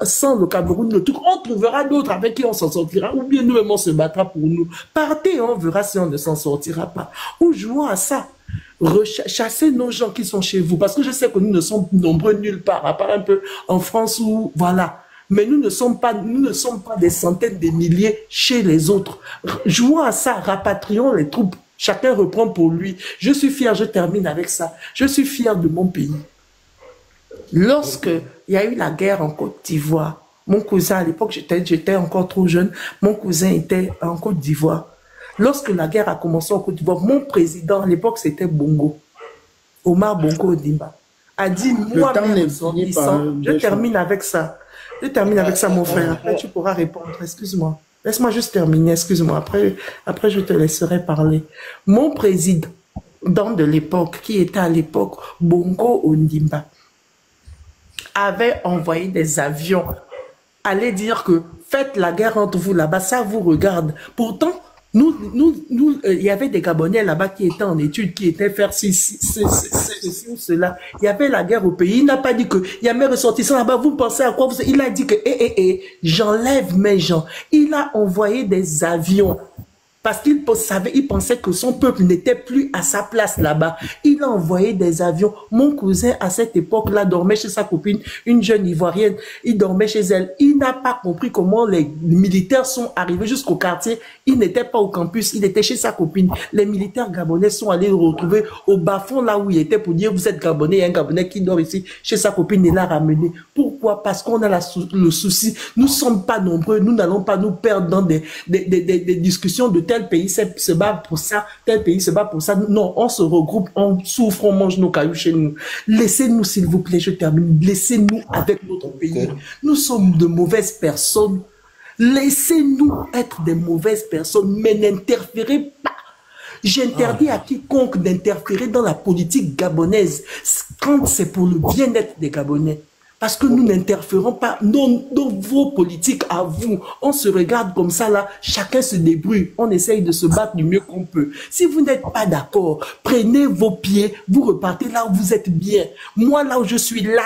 sans le Cameroun, le truc, on trouvera d'autres avec qui on s'en sortira, ou bien nous-mêmes on se battra pour nous. Partez et on verra si on ne s'en sortira pas. Ou jouons à ça. Chassez nos gens qui sont chez vous. Parce que je sais que nous ne sommes nombreux nulle part, à part un peu en France où, voilà. Mais nous ne sommes pas des centaines de milliers chez les autres. Jouons à ça, rapatrions les troupes. Chacun reprend pour lui. Je suis fier, je termine avec ça. Je suis fier de mon pays. Lorsque il y a eu la guerre en Côte d'Ivoire, mon cousin, à l'époque, j'étais encore trop jeune, mon cousin était en Côte d'Ivoire. Lorsque la guerre a commencé en Côte d'Ivoire, mon président, à l'époque, c'était Bongo. Omar Bongo Ondimba. A dit, moi-même, je termine avec ça. Je termine avec ça, mon frère. Après, tu pourras répondre. Excuse-moi. Laisse-moi juste terminer. Excuse-moi. Après, je te laisserai parler. Mon président de l'époque, qui était à l'époque Bongo Ondimba, avait envoyé des avions. Allez dire que faites la guerre entre vous là-bas, ça vous regarde. Pourtant, il y avait des Gabonais là-bas qui étaient en études, qui étaient faire ceci ou cela. Il y avait la guerre au pays. Il n'a pas dit que il y a mes ressortissants là-bas. Vous pensez à quoi? Il a dit que j'enlève mes gens. Il a envoyé des avions. Parce qu'il pensait que son peuple n'était plus à sa place là-bas. Il a envoyé des avions. Mon cousin, à cette époque-là, dormait chez sa copine, une jeune Ivoirienne. Il dormait chez elle. Il n'a pas compris comment les militaires sont arrivés jusqu'au quartier. Il n'était pas au campus, il était chez sa copine. Les militaires gabonais sont allés le retrouver au bas-fond, là où il était, pour dire, vous êtes Gabonais, il y a un Gabonais qui dort ici, chez sa copine, il l'a ramené. Pourquoi? Parce qu'on a le souci. Nous ne sommes pas nombreux, nous n'allons pas nous perdre dans des discussions de tel pays se bat pour ça, tel pays se bat pour ça. Non, on se regroupe, on souffre, on mange nos cailloux chez nous. Laissez-nous, s'il vous plaît, je termine. Laissez-nous avec notre pays. Nous sommes de mauvaises personnes. Laissez-nous être des mauvaises personnes, mais n'interférez pas. J'interdis à quiconque d'interférer dans la politique gabonaise quand c'est pour le bien-être des Gabonais. Parce que nous n'interférons pas dans vos politiques à vous. On se regarde comme ça là, chacun se débrouille. On essaye de se battre du mieux qu'on peut. Si vous n'êtes pas d'accord, prenez vos pieds, vous repartez là où vous êtes bien. Moi là où je suis, là,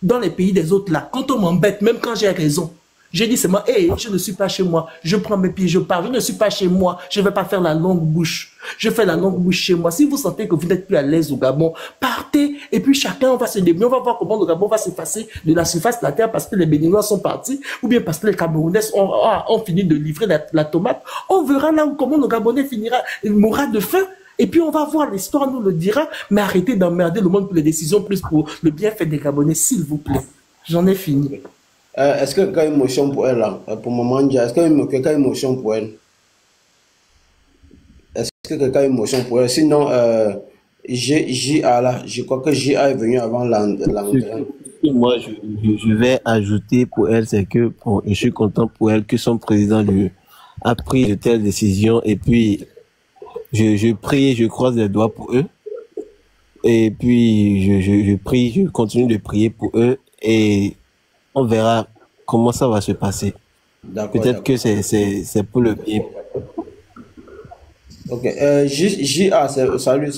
dans les pays des autres là, quand on m'embête, même quand j'ai raison, j'ai dit c'est moi, je ne suis pas chez moi, je prends mes pieds, je pars, je ne suis pas chez moi, je ne vais pas faire la longue bouche. Je fais la longue bouche chez moi. Si vous sentez que vous n'êtes plus à l'aise au Gabon, partez et puis chacun va se débrouiller. On va voir comment le Gabon va s'effacer de la surface de la terre parce que les Béninois sont partis ou bien parce que les Camerounais ont fini de livrer la tomate. On verra là où comment le Gabonais mourra de faim. Et puis on va voir, l'histoire nous le dira, mais arrêtez d'emmerder le monde pour les décisions, plus pour le bienfait des Gabonais, s'il vous plaît. J'en ai fini. Est-ce que quelqu'un a une motion pour elle là? Pour Maman Dia, est-ce que quelqu'un a une motion pour elle? Est-ce que quelqu'un a une motion pour elle? Sinon, J.A. là, je crois que J.A. est venu avant l'entrée. Moi, je vais ajouter pour elle, c'est que bon, je suis content pour elle que son président a pris de telles décisions. Et puis, je prie, je croise les doigts pour eux. Et puis, je prie, je continue de prier pour eux. Et on verra comment ça va se passer. Peut-être que c'est pour le bien. Ok. J.A., salut.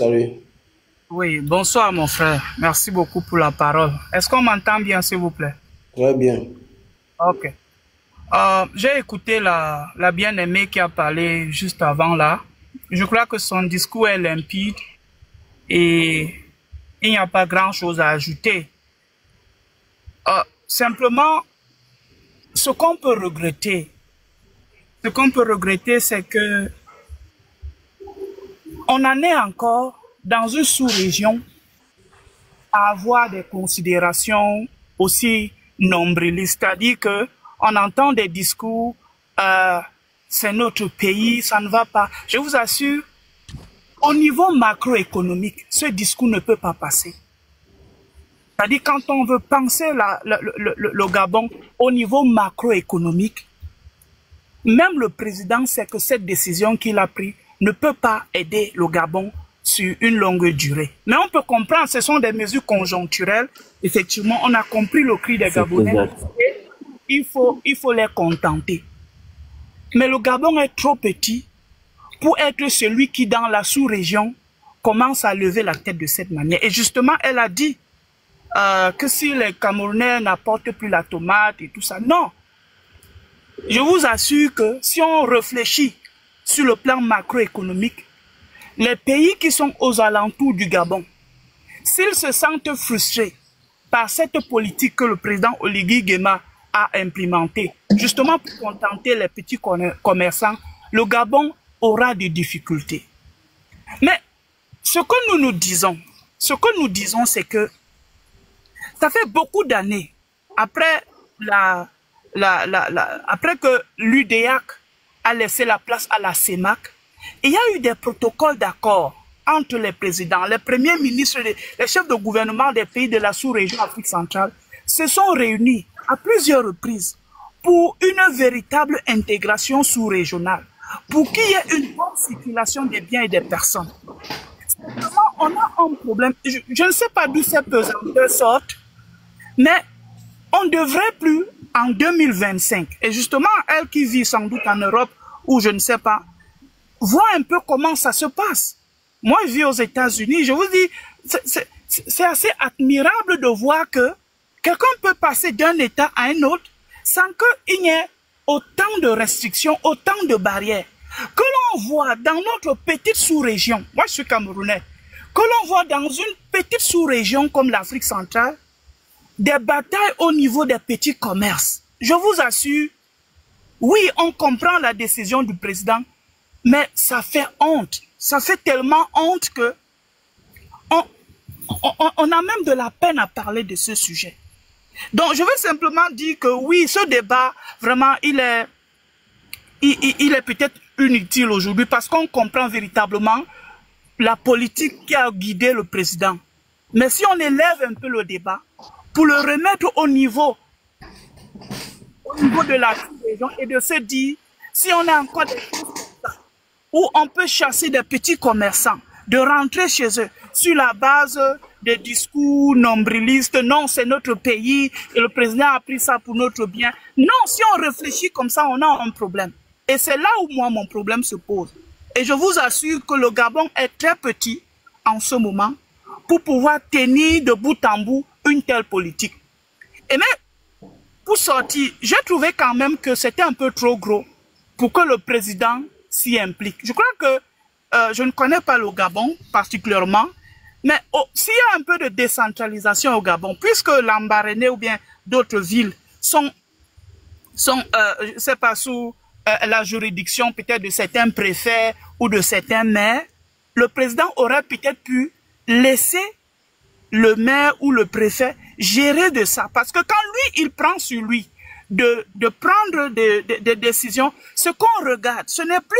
Oui, bonsoir mon frère. Merci beaucoup pour la parole. Est-ce qu'on m'entend bien, s'il vous plaît? Très bien. Ok. J'ai écouté la bien-aimée qui a parlé juste avant là. Je crois que son discours est limpide et il n'y a pas grand-chose à ajouter. Simplement, ce qu'on peut regretter, ce qu'on peut regretter, c'est que on en est encore dans une sous-région à avoir des considérations aussi nombrilistes, c'est-à-dire que on entend des discours, c'est notre pays, ça ne va pas. Je vous assure, au niveau macroéconomique, ce discours ne peut pas passer. C'est-à-dire quand on veut penser le Gabon au niveau macroéconomique, même le président sait que cette décision qu'il a prise ne peut pas aider le Gabon sur une longue durée. Mais on peut comprendre, ce sont des mesures conjoncturelles. Effectivement, on a compris le cri des Gabonais. Et il faut les contenter. Mais le Gabon est trop petit pour être celui qui, dans la sous-région, commence à lever la tête de cette manière. Et justement, elle a dit que si les Camerounais n'apportent plus la tomate et tout ça, non. Je vous assure que si on réfléchit sur le plan macroéconomique, les pays qui sont aux alentours du Gabon, s'ils se sentent frustrés par cette politique que le président Oligui Nguema a implémentée, justement pour contenter les petits commerçants, le Gabon aura des difficultés. Mais ce que nous disons, c'est que ça fait beaucoup d'années, après après que l'UDEAC a laissé la place à la CEMAC, il y a eu des protocoles d'accord entre les présidents, les premiers ministres, les chefs de gouvernement des pays de la sous-région Afrique centrale se sont réunis à plusieurs reprises pour une véritable intégration sous-régionale, pour qu'il y ait une bonne circulation des biens et des personnes. Simplement, on a un problème. Je ne sais pas d'où ces pesanteurs sortent, mais on ne devrait plus, en 2025, et justement, elle qui vit sans doute en Europe, ou je ne sais pas, voir un peu comment ça se passe. Moi, je vis aux États-Unis, je vous dis, c'est assez admirable de voir que quelqu'un peut passer d'un État à un autre sans qu'il n'y ait autant de restrictions, autant de barrières. Que l'on voit dans notre petite sous-région, moi je suis Camerounais, que l'on voit dans une petite sous-région comme l'Afrique centrale, des batailles au niveau des petits commerces. Je vous assure, oui, on comprend la décision du président, mais ça fait honte. Ça fait tellement honte que on a même de la peine à parler de ce sujet. Donc, je veux simplement dire que oui, ce débat, vraiment, il est peut-être inutile aujourd'hui parce qu'on comprend véritablement la politique qui a guidé le président. Mais si on élève un peu le débat, pour le remettre au niveau de la région et de se dire, si on a encore des choses comme ça, où on peut chasser des petits commerçants, de rentrer chez eux sur la base des discours nombrilistes, non, c'est notre pays et le président a pris ça pour notre bien. Non, si on réfléchit comme ça, on a un problème. Et c'est là où moi, mon problème se pose. Et je vous assure que le Gabon est très petit en ce moment pour pouvoir tenir de bout en bout une telle politique. Et mais, pour sortir, j'ai trouvé quand même que c'était un peu trop gros pour que le président s'y implique. Je crois que je ne connais pas le Gabon particulièrement, mais s'il y a un peu de décentralisation au Gabon, puisque Lambaréné ou bien d'autres villes sont je sais pas, sous la juridiction peut-être de certains préfets ou de certains maires, le président aurait peut-être pu laisser le maire ou le préfet gérer de ça. Parce que quand lui, il prend sur lui de prendre des décisions, ce qu'on regarde, ce n'est plus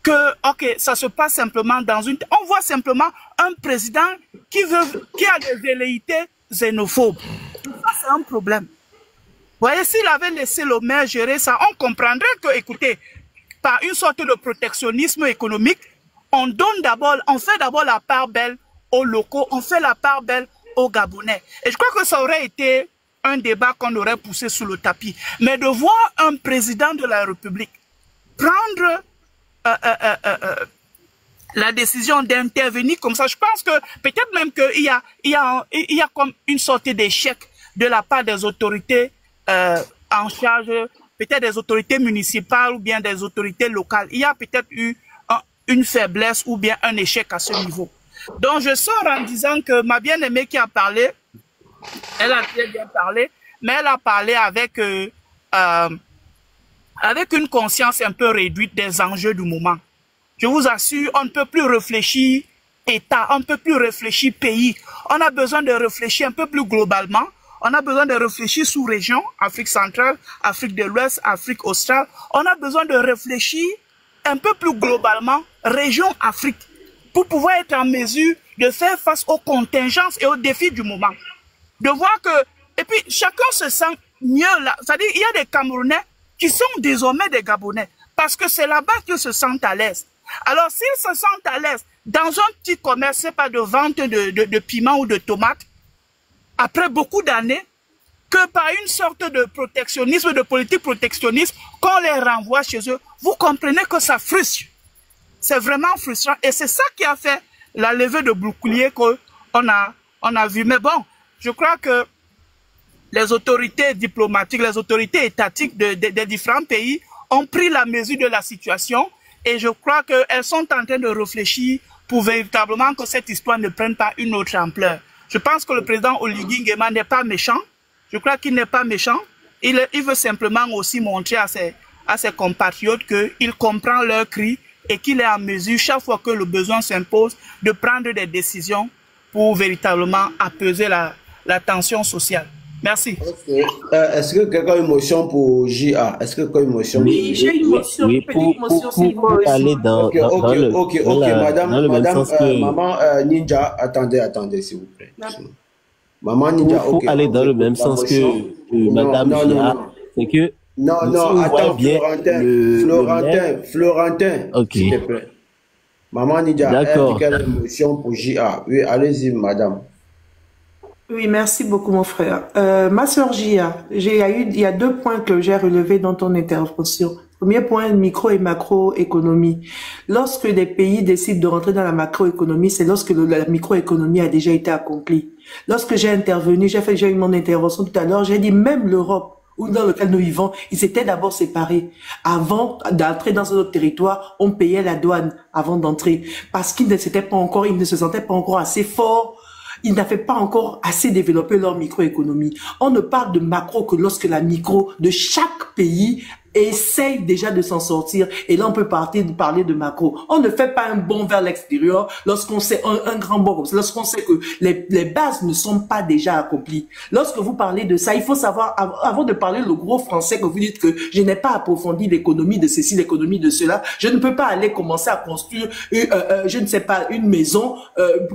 que, ok, ça se passe simplement dans une... On voit simplement un président qui a des velléités xénophobes. Ça, c'est un problème. Vous voyez, s'il avait laissé le maire gérer ça, on comprendrait que, écoutez, par une sorte de protectionnisme économique, on fait d'abord la part belle aux locaux, on fait la part belle aux Gabonais. Et je crois que ça aurait été un débat qu'on aurait poussé sous le tapis. Mais de voir un président de la République prendre la décision d'intervenir comme ça, je pense que peut-être même qu'il y a comme une sorte d'échec de la part des autorités en charge, peut-être des autorités municipales ou bien des autorités locales. Il y a peut-être eu une faiblesse ou bien un échec à ce niveau. Donc je sors en disant que ma bien-aimée qui a parlé, elle a très bien parlé, mais elle a parlé avec avec une conscience un peu réduite des enjeux du moment. Je vous assure, on ne peut plus réfléchir État, on ne peut plus réfléchir pays. On a besoin de réfléchir un peu plus globalement. On a besoin de réfléchir sous région, Afrique centrale, Afrique de l'Ouest, Afrique australe. On a besoin de réfléchir un peu plus globalement, région Afrique, pour pouvoir être en mesure de faire face aux contingences et aux défis du moment. De voir que, et puis chacun se sent mieux là. C'est-à-dire, il y a des Camerounais qui sont désormais des Gabonais, parce que c'est là-bas qu'ils se sentent à l'aise. Alors, s'ils se sentent à l'aise dans un petit commerce, c'est pas de vente de piments ou de tomates, après beaucoup d'années, que par une sorte de protectionnisme, de politique protectionniste, qu'on les renvoie chez eux, vous comprenez que ça frustre. C'est vraiment frustrant. Et c'est ça qui a fait la levée de bouclier qu'on a vu. Mais bon, je crois que les autorités diplomatiques, les autorités étatiques des différents pays ont pris la mesure de la situation et je crois qu'elles sont en train de réfléchir pour véritablement que cette histoire ne prenne pas une autre ampleur. Je pense que le président Oligui Nguema n'est pas méchant. Je crois qu'il n'est pas méchant. Il veut simplement aussi montrer à ses compatriotes qu'il comprend leurs cris et qu'il est en mesure, chaque fois que le besoin s'impose, de prendre des décisions pour véritablement apaiser la tension sociale. Merci. Okay. Est-ce que quelqu'un a une motion pour JA? Est-ce que quelqu'un a une motion? Oui, j'ai une motion. Oui, pour aller dans madame, maman Ninja, attendez s'il vous plaît. Maman Ninja, pour aller dans le même sens que madame JA, c'est que non, attends, Florentin, s'il te plaît. Maman Ninja, est-ce qu'elle a une motion pour JA? Oui, allez-y, madame. Oui, merci beaucoup, mon frère. Ma sœur Gia, il y a 2 points que j'ai relevés dans ton intervention. Premier point, micro et macroéconomie. Lorsque des pays décident de rentrer dans la macroéconomie, c'est lorsque la microéconomie a déjà été accomplie. Lorsque j'ai intervenu, j'ai eu mon intervention tout à l'heure, j'ai dit même l'Europe, ou dans lequel nous vivons, ils étaient d'abord séparés. Avant d'entrer dans notre territoire, on payait la douane avant d'entrer. Parce qu'ils ne se sentaient pas encore assez forts. Ils n'avaient pas encore assez développé leur microéconomie. On ne parle de macro que lorsque la micro de chaque pays essaye déjà de s'en sortir. Et là, on peut parler de macro. On ne fait pas un bond vers l'extérieur lorsqu'on sait un grand bond comme ça, lorsqu'on sait que les bases ne sont pas déjà accomplies. Lorsque vous parlez de ça, il faut savoir, avant de parler le gros français que vous dites que je n'ai pas approfondi l'économie de ceci, l'économie de cela, je ne peux pas aller commencer à construire, je ne sais pas, une maison,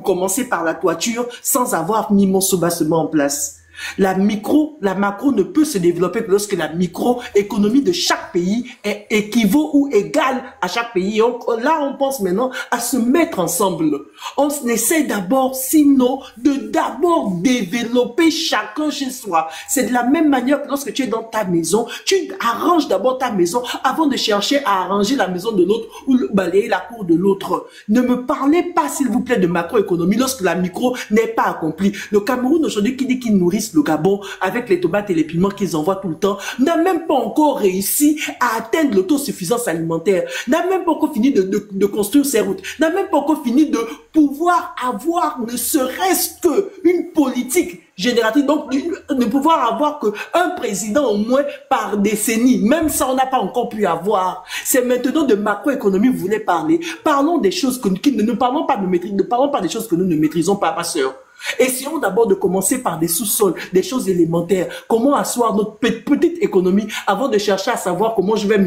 commencer par la toiture sans avoir mis mon soubassement en place. La macro ne peut se développer que lorsque la microéconomie de chaque pays équivaut ou égale à chaque pays. Là, on pense maintenant à se mettre ensemble. On essaie d'abord, sinon, d'abord développer chacun chez soi. C'est de la même manière que lorsque tu es dans ta maison, tu arranges d'abord ta maison avant de chercher à arranger la maison de l'autre ou balayer la cour de l'autre. Ne me parlez pas, s'il vous plaît, de macroéconomie lorsque la micro n'est pas accomplie. Le Cameroun aujourd'hui qui dit qu'il nourrit le Gabon avec les tomates et les piments qu'ils envoient tout le temps, n'a même pas encore réussi à atteindre l'autosuffisance alimentaire, n'a même pas encore fini de construire ses routes, n'a même pas encore fini de pouvoir avoir ne serait-ce qu'une politique générative, donc de pouvoir avoir qu'un président au moins par décennie. Même ça, on n'a pas encore pu avoir. C'est maintenant de macroéconomie vous voulez parler. Parlons des choses ne parlons pas des choses que nous ne maîtrisons pas, ma sœur. Essayons d'abord de commencer par des sous-sols, des choses élémentaires. Comment asseoir notre petite économie avant de chercher à savoir comment je vais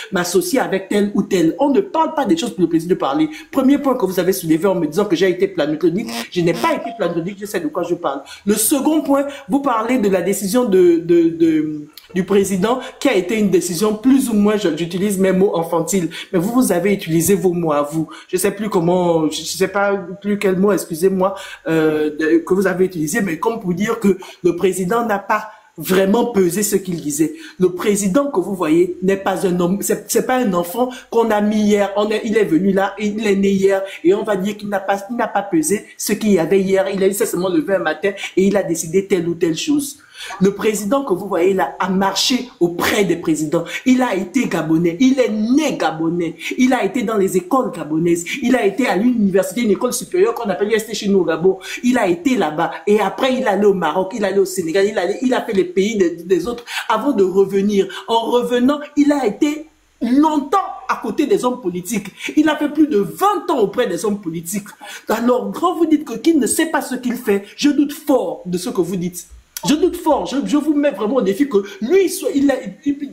m'associer avec tel ou tel. On ne parle pas des choses pour le plaisir de parler. Premier point que vous avez soulevé en me disant que j'ai été planotonique. Je n'ai pas été planotonique, je sais de quoi je parle. Le second point, vous parlez de la décision du président qui a été une décision plus ou moins, j'utilise mes mots infantiles, mais vous avez utilisé vos mots à vous. Je sais plus comment, je sais pas plus quel mot, excusez-moi, que vous avez utilisé, mais comme pour dire que le président n'a pas vraiment pesé ce qu'il disait. Le président que vous voyez n'est pas un homme, c'est pas un enfant qu'on a mis hier, il est venu là, il est né hier, et on va dire qu'il n'a pas pesé ce qu'il y avait hier, il s'est seulement levé un matin et il a décidé telle ou telle chose. Le président que vous voyez là a marché auprès des présidents. Il a été gabonais. Il est né gabonais. Il a été dans les écoles gabonaises. Il a été à l'université, une école supérieure qu'on appelle l'UST chez nous au Gabon. Il a été là-bas. Et après, il est allé au Maroc, il est allé au Sénégal, il a fait les pays des autres avant de revenir. En revenant, il a été longtemps à côté des hommes politiques. Il a fait plus de 20 ans auprès des hommes politiques. Alors, quand vous dites qu'il ne sait pas ce qu'il fait, je doute fort de ce que vous dites. Je doute fort, je vous mets vraiment au défi que lui,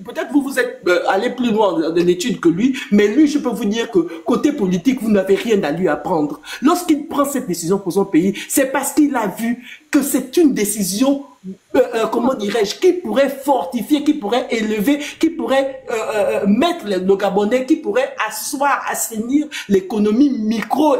peut-être vous êtes allé plus loin dans l'étude que lui, mais lui, je peux vous dire que côté politique, vous n'avez rien à lui apprendre. Lorsqu'il prend cette décision pour son pays, c'est parce qu'il a vu que c'est une décision, comment dirais-je, qui pourrait fortifier, qui pourrait élever, qui pourrait mettre le Gabonais, qui pourrait assainir l'économie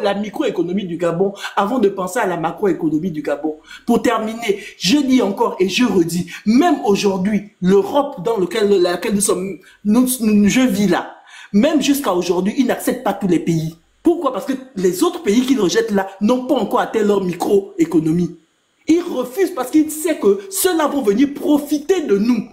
la microéconomie du Gabon, avant de penser à la macroéconomie du Gabon. Pour terminer, je dis encore et je redis, même aujourd'hui, l'Europe dans laquelle nous sommes, je vis là, même jusqu'à aujourd'hui, il n'accepte pas tous les pays. Pourquoi? Parce que les autres pays qu'ils rejettent là n'ont pas encore atteint leur microéconomie. Ils refusent parce qu'ils savent que ceux-là vont venir profiter de nous.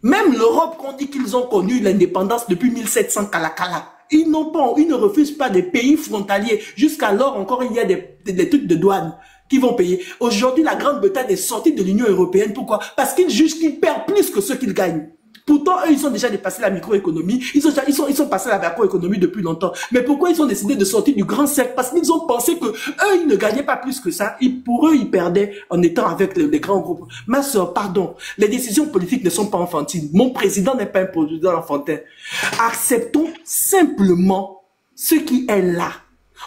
Même l'Europe, qu'on dit qu'ils ont connu l'indépendance depuis 1700 Kalakala, ils ne refusent pas des pays frontaliers. Jusqu'alors encore, il y a des trucs de douane qui vont payer. Aujourd'hui, la Grande-Bretagne est sortie de l'Union européenne. Pourquoi? Parce qu'ils jugent qu'ils perdent plus que ceux qu'ils gagnent. Pourtant, eux, ils ont déjà dépassé la microéconomie. Ils sont passés à la macroéconomie depuis longtemps. Mais pourquoi ils ont décidé de sortir du grand cercle? Parce qu'ils ont pensé que eux, ils ne gagnaient pas plus que ça. Pour eux, ils perdaient en étant avec les grands groupes. Ma soeur, pardon, les décisions politiques ne sont pas enfantines. Mon président n'est pas un président enfantin. Acceptons simplement ce qui est là.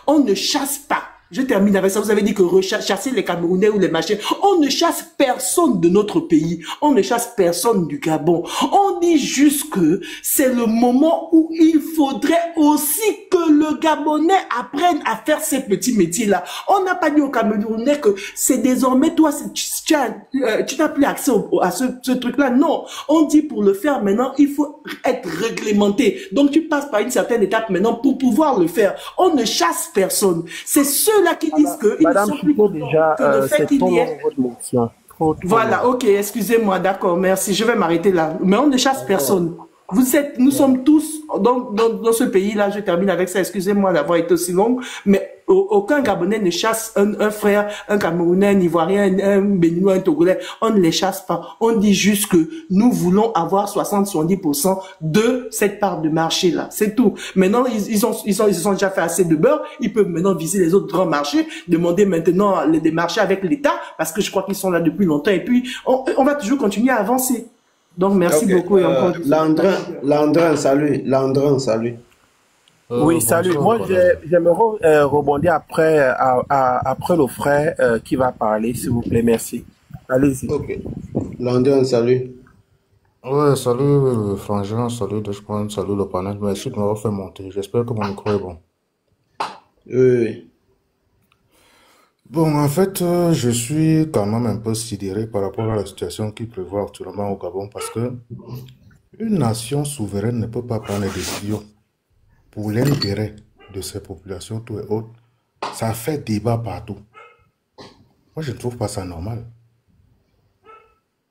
On ne chasse pas. Je termine avec ça. Vous avez dit que chasser les Camerounais ou les machins. On ne chasse personne de notre pays. On ne chasse personne du Gabon. On dit juste que c'est le moment où il faudrait aussi que le Gabonais apprenne à faire ces petits métiers-là. On n'a pas dit aux Camerounais que c'est désormais toi, tu n'as plus accès à ce truc-là. Non. On dit pour le faire maintenant, il faut être réglementé. Donc tu passes par une certaine étape maintenant pour pouvoir le faire. On ne chasse personne. C'est ceux-là qui disent qu'ils ne sont plus déjà, que le fait qu'il y ait... Voilà, ok, excusez-moi, d'accord, merci, je vais m'arrêter là. Mais on ne chasse personne. Nous sommes tous dans ce pays-là, je termine avec ça, excusez-moi d'avoir été aussi longue, mais aucun Gabonais ne chasse un frère, un Camerounais, un Ivoirien, un Béninois, un Togolais. On ne les chasse pas. On dit juste que nous voulons avoir 60-70% de cette part de marché-là. C'est tout. Maintenant, ils ont déjà fait assez de beurre. Ils peuvent maintenant viser les autres grands marchés, demander maintenant des marchés avec l'État, parce que je crois qu'ils sont là depuis longtemps. Et puis, on va toujours continuer à avancer. Donc, merci beaucoup. Et encore Landrin, salut. Landrin, salut. Oui, salut. Moi, j'aimerais rebondir après le frère qui va parler, s'il vous plaît. Merci. Allez-y. Ok. Landrin, salut. Ouais, salut Frangin, salut Deshman, salut le panel. Merci de m'avoir fait monter. J'espère que mon micro est bon. Oui. Bon, en fait, je suis quand même un peu sidéré par rapport à la situation qui prévoit actuellement au Gabon parce que une nation souveraine ne peut pas prendre des décisions pour l'intérêt de ses populations, tout et autres. Ça fait débat partout. Moi, je ne trouve pas ça normal.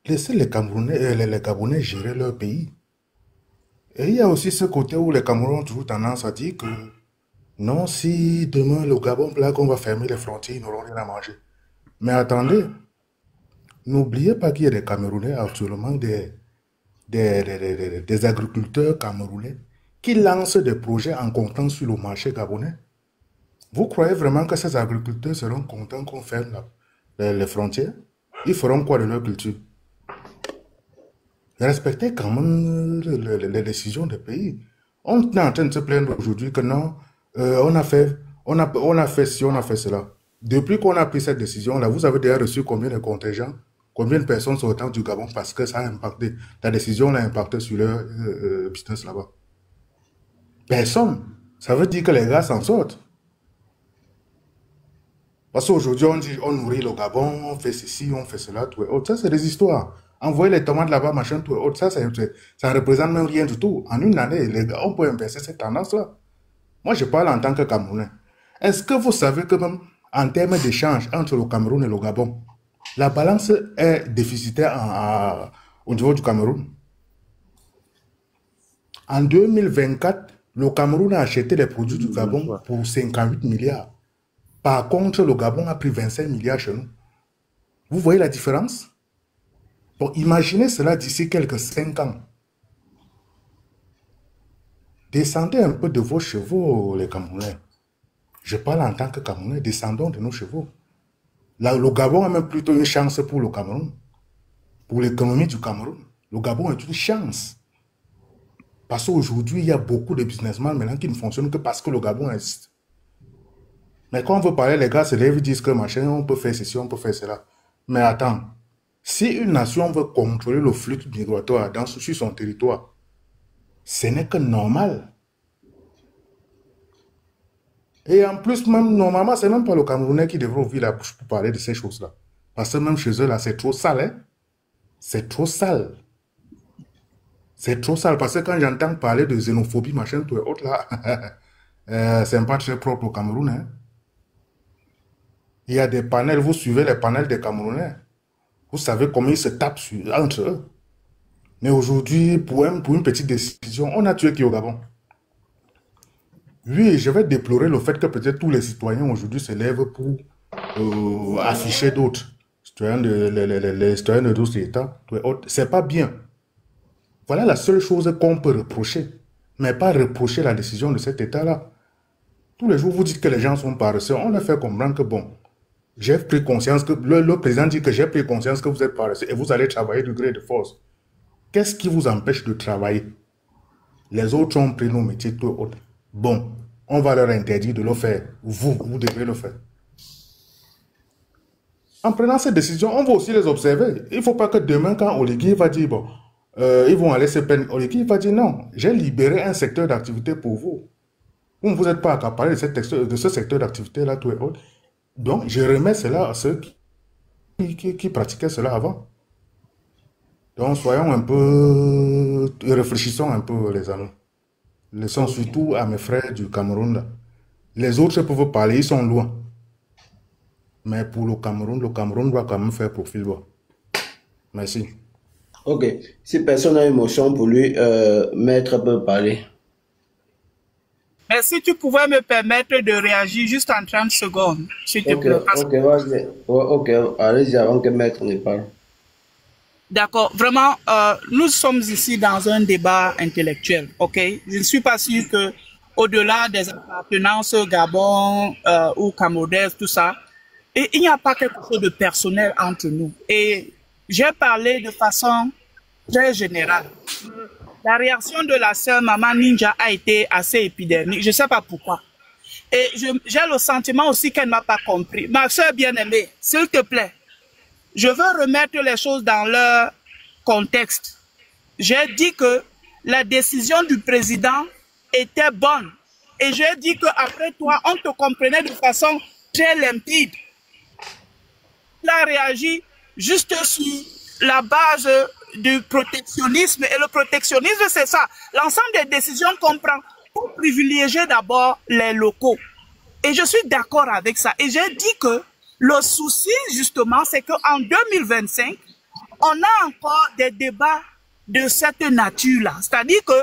Laissez les Gabonais gérer leur pays. Et il y a aussi ce côté où les Camerounais ont toujours tendance à dire que non, si demain le Gabon là qu'on va fermer les frontières, ils n'auront rien à manger. Mais attendez, n'oubliez pas qu'il y a des Camerounais actuellement, des agriculteurs camerounais qui lancent des projets en comptant sur le marché gabonais. Vous croyez vraiment que ces agriculteurs seront contents qu'on ferme les frontières? Ils feront quoi de leur culture? Respectez quand même les décisions des pays. On est en train de se plaindre aujourd'hui que non, on a fait ci, on a fait cela. Depuis qu'on a pris cette décision-là, vous avez déjà reçu combien de contingents, combien de personnes sortant du Gabon parce que ça a impacté, la décision a impacté sur leur business là-bas. Personne. Ça veut dire que les gars s'en sortent. Parce qu'aujourd'hui, on dit, on nourrit le Gabon, on fait ceci, on fait cela, tout et autres. Ça, c'est des histoires. Envoyer les tomates là-bas, machin, tout et autres, ça ne représente même rien du tout. En une année, les gars, on peut inverser cette tendance-là. Moi, je parle en tant que Camerounais. Est-ce que vous savez que même en termes d'échange entre le Cameroun et le Gabon, La balance est déficitaire au niveau du Cameroun. En 2024, le Cameroun a acheté les produits du Gabon pour 58 milliards. Par contre, le Gabon a pris 25 milliards chez nous. Vous voyez la différence? Bon, imaginez cela d'ici quelques 5 ans. Descendez un peu de vos chevaux, les Camerounais. Je parle en tant que Camerounais, descendons de nos chevaux. Là, le Gabon a même plutôt une chance pour le Cameroun. Pour l'économie du Cameroun. Le Gabon est une chance. Parce qu'aujourd'hui, il y a beaucoup de businessmen maintenant qui ne fonctionnent que parce que le Gabon existe. Mais quand on veut parler, les gars se lèvent et disent que machin, on peut faire ceci, on peut faire cela. Mais attends, si une nation veut contrôler le flux migratoire sur son territoire, ce n'est que normal. Et en plus, même normalement, c'est même pas le Camerounais qui devrait ouvrir la bouche pour parler de ces choses-là. Parce que même chez eux, là, c'est trop sale. Hein? C'est trop sale. C'est trop sale. Parce que quand j'entends parler de xénophobie, machin, tout et autres, là, c'est pas très propre au Cameroun. Hein? Il y a des panels, vous suivez les panels des Camerounais. Vous savez comment ils se tapent entre eux. Mais aujourd'hui, pour une petite décision, on a tué qui au Gabon? Oui, je vais déplorer le fait que peut-être tous les citoyens aujourd'hui se lèvent pour afficher d'autres. Les citoyens de d'autres États. C'est pas bien. Voilà la seule chose qu'on peut reprocher. Mais pas reprocher la décision de cet État-là. Tous les jours, vous dites que les gens sont paresseux. On leur fait comprendre que bon, j'ai pris conscience que le président dit que j'ai pris conscience que vous êtes paresseux et vous allez travailler de gré de force. Qu'est-ce qui vous empêche de travailler? Les autres ont pris nos métiers, tout autres. Bon, on va leur interdire de le faire. Vous devez le faire. En prenant cette décision, on va aussi les observer. Il ne faut pas que demain, quand Oligui va dire, bon, ils vont aller se peindre, Oligui va dire, non, j'ai libéré un secteur d'activité pour vous. Vous n'êtes pas accaparé de ce secteur d'activité-là, tout et autres. Donc, je remets cela à ceux qui pratiquaient cela avant. Donc, soyons un peu, réfléchissons un peu, les amis. Laissons surtout à mes frères du Cameroun. Là. Les autres peuvent parler, ils sont loin. Mais pour le Cameroun doit quand même faire profil bas. Merci. Ok. Si personne n'a émotion pour lui, Maître peut parler. Mais si tu pouvais me permettre de réagir juste en 30 secondes, s'il te plaît. Ok, vas-y. Ok, allez-y avant que Maître ne parle. D'accord. Vraiment, nous sommes ici dans un débat intellectuel, ok? Je ne suis pas sûr que, au-delà des appartenances au Gabon ou Camerounaises, tout ça, et il n'y a pas quelque chose de personnel entre nous. Et j'ai parlé de façon très générale. La réaction de la sœur Maman Ninja a été assez épidermique. Je ne sais pas pourquoi. Et j'ai le sentiment aussi qu'elle ne m'a pas compris. Ma sœur bien-aimée, s'il te plaît, je veux remettre les choses dans leur contexte. J'ai dit que la décision du président était bonne. Et j'ai dit qu'après toi, on te comprenait de façon très limpide. Il a réagi juste sur la base du protectionnisme. Et le protectionnisme, c'est ça. L'ensemble des décisions qu'on prend pour privilégier d'abord les locaux. Et je suis d'accord avec ça. Et j'ai dit que le souci, justement, c'est qu'en 2025, on a encore des débats de cette nature-là. C'est-à-dire que,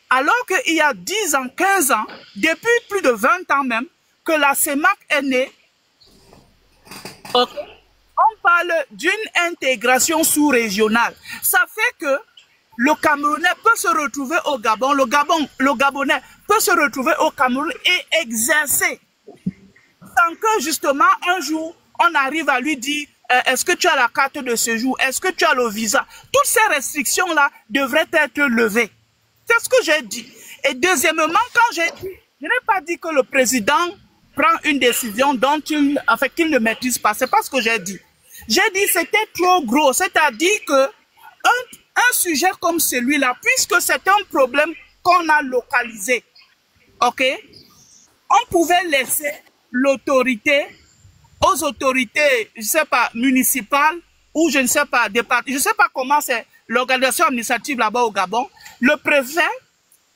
alors qu'il y a 10 ans, 15 ans, depuis plus de 20 ans même, que la CEMAC est née, on parle d'une intégration sous-régionale. Ça fait que le Camerounais peut se retrouver au Gabon, le Gabonais peut se retrouver au Cameroun et exercer. Sans que, justement, un jour, on arrive à lui dire est-ce que tu as la carte de séjour, est-ce que tu as le visa. Toutes ces restrictions-là devraient être levées. C'est ce que j'ai dit. Et deuxièmement, quand j'ai dit, je n'ai pas dit que le président prend une décision dont qu'il ne maîtrise pas. C'est pas ce que j'ai dit. J'ai dit c'était trop gros. C'est-à-dire que un sujet comme celui-là, puisque c'est un problème qu'on a localisé, ok, on pouvait laisser l'autorité aux autorités, je ne sais pas, municipales ou je ne sais pas, départementales. Je ne sais pas comment c'est l'organisation administrative là-bas au Gabon. Le préfet,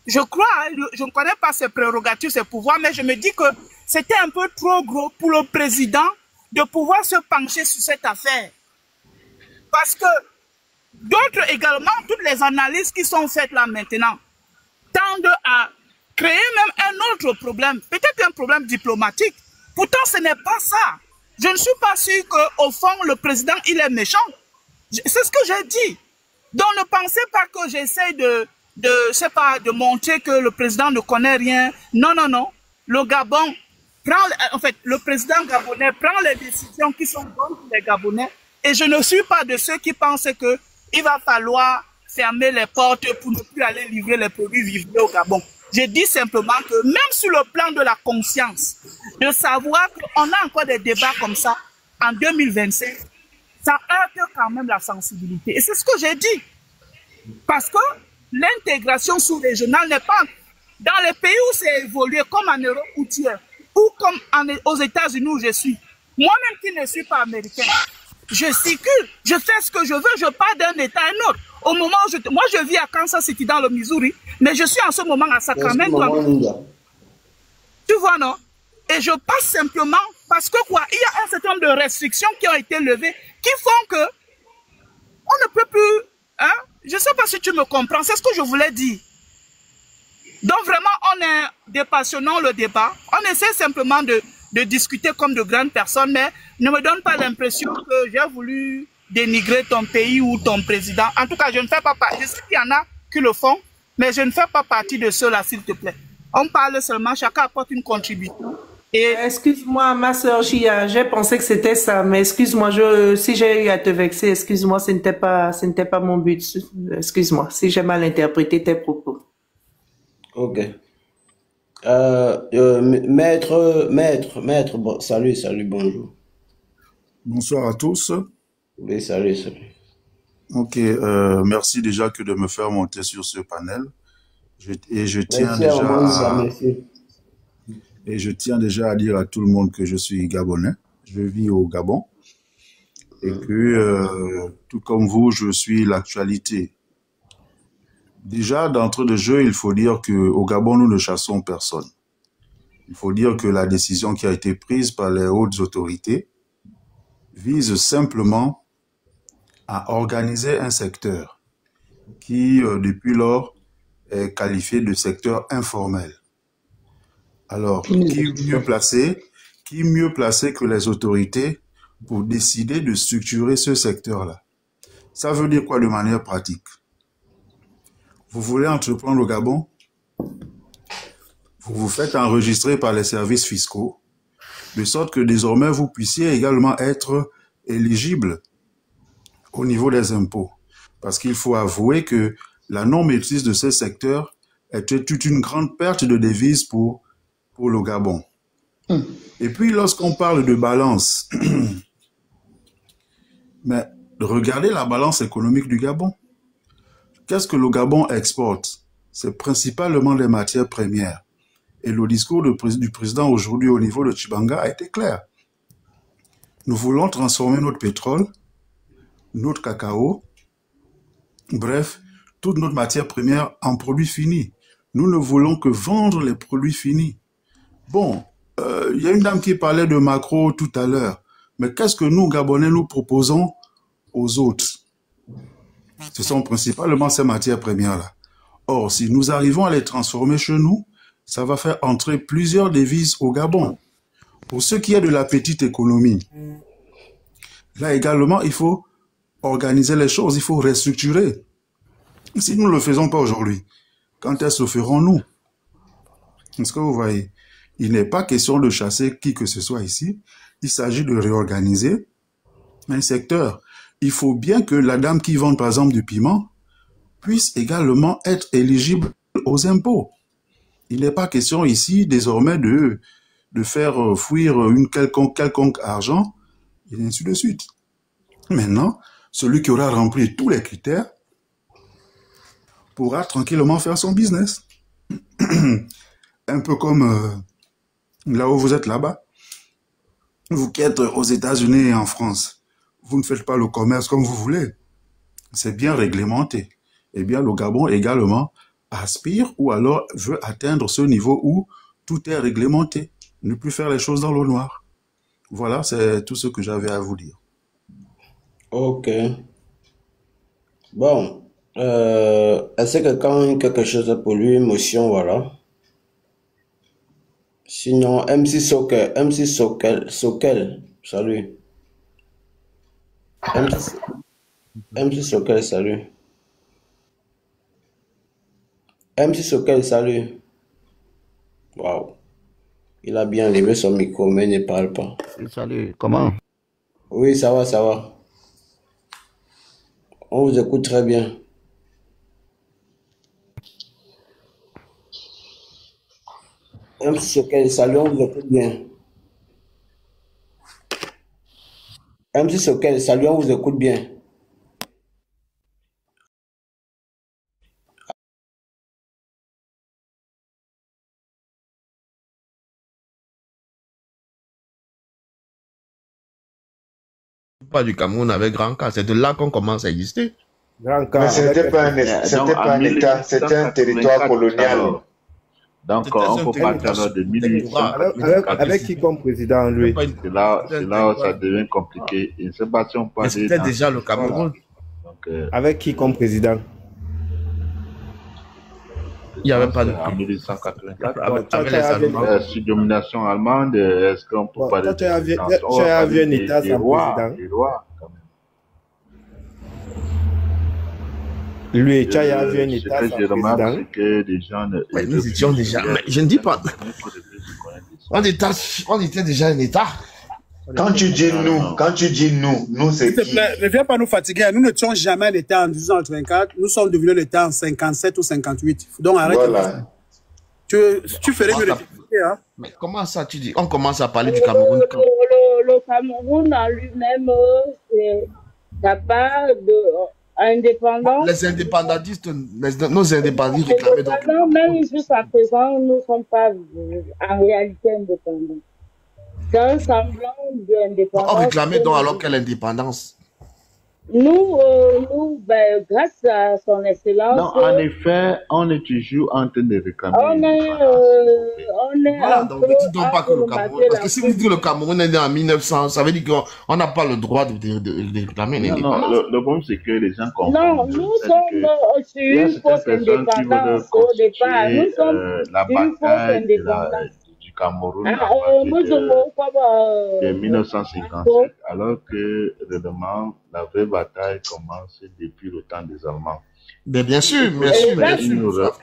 je crois, je ne connais pas ses prérogatives, ses pouvoirs, mais je me dis que c'était un peu trop gros pour le président de pouvoir se pencher sur cette affaire. Parce que d'autres également, toutes les analyses qui sont faites là maintenant, tendent à créer même un autre problème, peut-être un problème diplomatique. Pourtant, ce n'est pas ça. Je ne suis pas sûr qu'au fond, le président, il est méchant. C'est ce que j'ai dit. Donc, ne pensez pas que j'essaie je sais pas, de montrer que le président ne connaît rien. Non, non, non. Le Gabon en fait, le président gabonais prend les décisions qui sont bonnes pour les Gabonais. Et je ne suis pas de ceux qui pensent qu'il va falloir fermer les portes pour ne plus aller livrer les produits vivriers au Gabon. Je dis simplement que même sur le plan de la conscience, de savoir qu'on a encore des débats comme ça en 2025, ça heurte quand même la sensibilité. Et c'est ce que j'ai dit. Parce que l'intégration sous-régionale n'est pas... Dans les pays où c'est évolué, comme en Europe ou tiers, ou comme aux États-Unis où je suis, moi-même qui ne suis pas américain, je circule, je fais ce que je veux, je pars d'un État à un autre. Au moment où moi, je vis à Kansas City, dans le Missouri, mais je suis en ce moment à Sacramento. Tu vois, non? Et je passe simplement parce que quoi? Il y a un certain nombre de restrictions qui ont été levées qui font que on ne peut plus... Hein? Je ne sais pas si tu me comprends, c'est ce que je voulais dire. Donc vraiment, on est dépassionnant le débat. On essaie simplement de discuter comme de grandes personnes, mais ne me donne pas l'impression que j'ai voulu dénigrer ton pays ou ton président. En tout cas, je ne fais pas partie. Je sais qu'il y en a qui le font, mais je ne fais pas partie de ceux-là, s'il te plaît. On parle seulement, chacun apporte une contribution. Et... Excuse-moi, ma soeur Gia, j'ai pensé que c'était ça, mais excuse-moi, si j'ai eu à te vexer, excuse-moi, ce n'était pas mon but. Excuse-moi, si j'ai mal interprété tes propos. Ok. Maître, bon, salut, bonjour. Bonsoir à tous. Oui, salut. Ok, merci déjà de me faire monter sur ce panel. Je tiens déjà à dire à tout le monde que je suis gabonais. Je vis au Gabon. Et que, tout comme vous, je suis l'actualité. Déjà, d'entrée de jeu, il faut dire qu'au Gabon, nous ne chassons personne. Il faut dire que la décision qui a été prise par les hautes autorités vise simplement à organiser un secteur qui, depuis lors, est qualifié de secteur informel. Alors, qui mieux placé que les autorités pour décider de structurer ce secteur-là? Ça veut dire quoi de manière pratique? Vous voulez entreprendre au Gabon? Vous vous faites enregistrer par les services fiscaux, de sorte que désormais vous puissiez également être éligible au niveau des impôts. Parce qu'il faut avouer que la non-maîtrise de ce secteur était toute une grande perte de devises pour le Gabon. Et puis lorsqu'on parle de balance, mais regardez la balance économique du Gabon. Qu'est-ce que le Gabon exporte? C'est principalement les matières premières. Et le discours du président aujourd'hui au niveau de Tchibanga a été clair. Nous voulons transformer notre pétrole, notre cacao, bref, toute notre matière première en produits finis. Nous ne voulons que vendre les produits finis. Bon, il y a une dame qui parlait de macro tout à l'heure. Mais qu'est-ce que nous, Gabonais, nous proposons aux autres? Ce sont principalement ces matières premières-là. Or, si nous arrivons à les transformer chez nous, ça va faire entrer plusieurs devises au Gabon. Pour ce qui est de la petite économie, là également, il faut organiser les choses, il faut restructurer. Si nous ne le faisons pas aujourd'hui, quand est-ce que ferons-nous? Est-ce que vous voyez? Il n'est pas question de chasser qui que ce soit ici. Il s'agit de réorganiser un secteur. Il faut bien que la dame qui vend par exemple du piment puisse également être éligible aux impôts. Il n'est pas question ici désormais de faire fuir quelconque argent et ainsi de suite. Maintenant, celui qui aura rempli tous les critères pourra tranquillement faire son business. Un peu comme là où vous êtes là-bas. Vous qui êtes aux États-Unis et en France, vous ne faites pas le commerce comme vous voulez. C'est bien réglementé. Eh bien, le Gabon également aspire ou alors veut atteindre ce niveau où tout est réglementé. Ne plus faire les choses dans le noir. Voilà, c'est tout ce que j'avais à vous dire. Ok. Bon, est-ce que quand quelque chose pour lui, émotion, voilà. Sinon, MC Sokel, salut. MC Sokel, salut. MC Sokel, salut. Waouh. Il a bien levé son micro, mais il ne parle pas. Salut, comment? Oui, ça va, ça va. On vous écoute très bien. MC Sokel, salut, on vous écoute bien. MC Sokel, salut, on vous écoute bien. Pas du Cameroun avec Grand K, c'est de là qu'on commence à exister. Mais ce n'était pas un État, c'était un territoire colonial. Donc, on peut partir alors de 1800. Avec qui comme président, lui? C'est là où ça devient compliqué. Je ne sais pas si on peut. C'était déjà le Cameroun. Donc, avec qui comme président? Il n'y avait pas de. En 1884. Avec les Allemands. Sous domination allemande, est-ce qu'on peut parler de. Tu as vu un État sans président? Lui, tu as vu un État sans président? C'est que des gens. Nous étions déjà. Mais je ne dis pas. On était déjà un État. Quand tu dis nous, c'est qui? S'il te plaît, ne viens pas nous fatiguer. Nous n'étions jamais l'État en 1824. Nous sommes devenus l'État en 57 ou 58. Donc arrête. Voilà. Tu ferais mieux l'expliquer. Hein? Mais comment ça, tu dis? On commence à parler du Cameroun quand? Le Cameroun en lui-même, n'a pas d'indépendance. Les indépendantistes, nos indépendantistes réclamaient donc. Non, même jusqu'à présent, nous ne sommes pas en réalité indépendants. C'est un semblant d'indépendance. On réclamait donc alors quelle indépendance? Nous, grâce à son excellence. Non, en effet, on est toujours en train de réclamer. On est voilà, donc ne dites donc pas que le Cameroun. Parce que si vous dites que le Cameroun est né en 1900, ça veut dire qu'on n'a pas le droit de réclamer l'indépendance. Non, le problème, c'est que les gens confondent. Non, nous sommes sur une fausse indépendance au départ. Nous sommes sur une fausse indépendance. Cameroun de 1957, alors que réellement la vraie bataille commence depuis le temps des Allemands. Mais bien sûr, une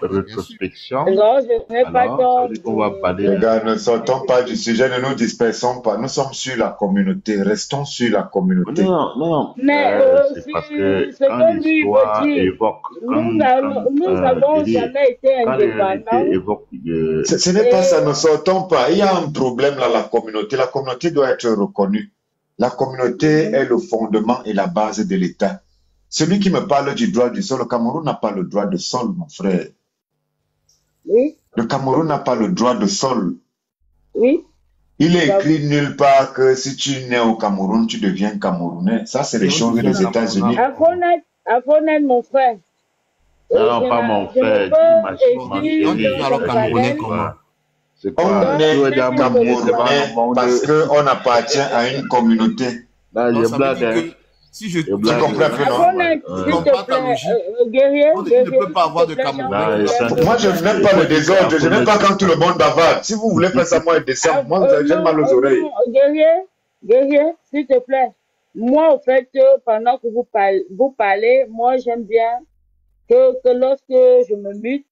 rétrospection. Non, je n'ai pas tort. On va parler. Les gars, ne sortons pas du sujet, ne nous dispersons pas. Nous sommes sur la communauté, restons sur la communauté. Non. Mais c'est parce que quand l'histoire évoque, nous n'avons jamais été indépendants. Ce n'est pas ça, ne sortons pas. Il y a un problème là, la communauté. La communauté doit être reconnue. La communauté est le fondement et la base de l'État. Celui qui me parle du droit du sol, le Cameroun n'a pas le droit de sol, mon frère. Oui. Le Cameroun n'a pas le droit de sol. Oui. Il est écrit nulle part que si tu nais au Cameroun, tu deviens Camerounais. Ça, c'est les choses des États-Unis. À connaître mon frère. Non, pas mon frère. On est alors Camerounais comment? On est Camerounais parce qu'on appartient à une communauté. Là, je blague. Si je comprends guerrier, on ne peut pas avoir de Camerounais. Moi, je n'aime pas le désordre. Je n'aime pas quand tout le monde bavarde. Si vous voulez faire ça, moi, descends. Moi, j'ai mal aux oreilles. Guerrier, s'il te plaît. Moi, au fait, pendant que vous parlez, moi, j'aime bien que lorsque je me mute,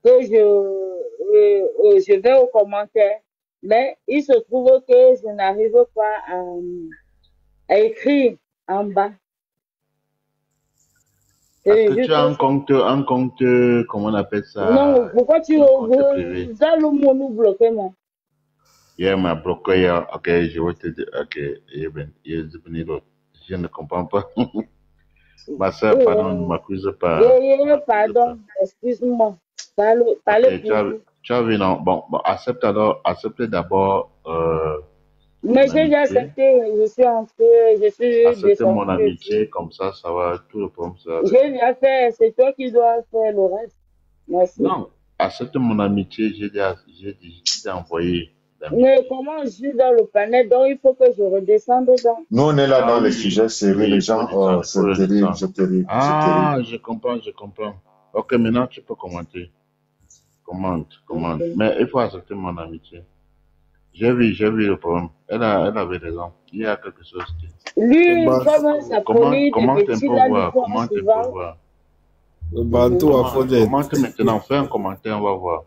que je vais aux commentaires. Mais il se trouve que je n'arrive pas à écrire en bas. Que tu as un compte, comment on appelle ça? Non, pourquoi tu as le mot nous bloquer, moi? Il m'a bloqué, ok, je vais te dire, ok, je ne comprends pas. Ma soeur, pardon, ne m'accuse pas. Pardon, excuse-moi. Parlez tu as vu, non? Bon, accepte d'abord. Mais j'ai déjà accepté, je suis entré, je suis accepte mon amitié, comme ça va, tout le problème ça. J'ai déjà fait, c'est toi qui dois faire le reste. Merci. Non, accepte mon amitié, j'ai envoyé Mais comment je suis dans le panel, donc il faut que je redescende dedans. Nous, on est là dans les sujets sérieux, les gens, oh, c'est terrible, c'est terrible. Ah, je comprends. Ok, maintenant tu peux commenter. Commente. Mais il faut accepter mon amitié. J'ai vu le problème. Elle avait raison. Il y a quelque chose qui... Lui, comme sa police, comment tu peux voir? Le Bantou a fondé. Comment maintenant? Fais un commentaire, on va voir.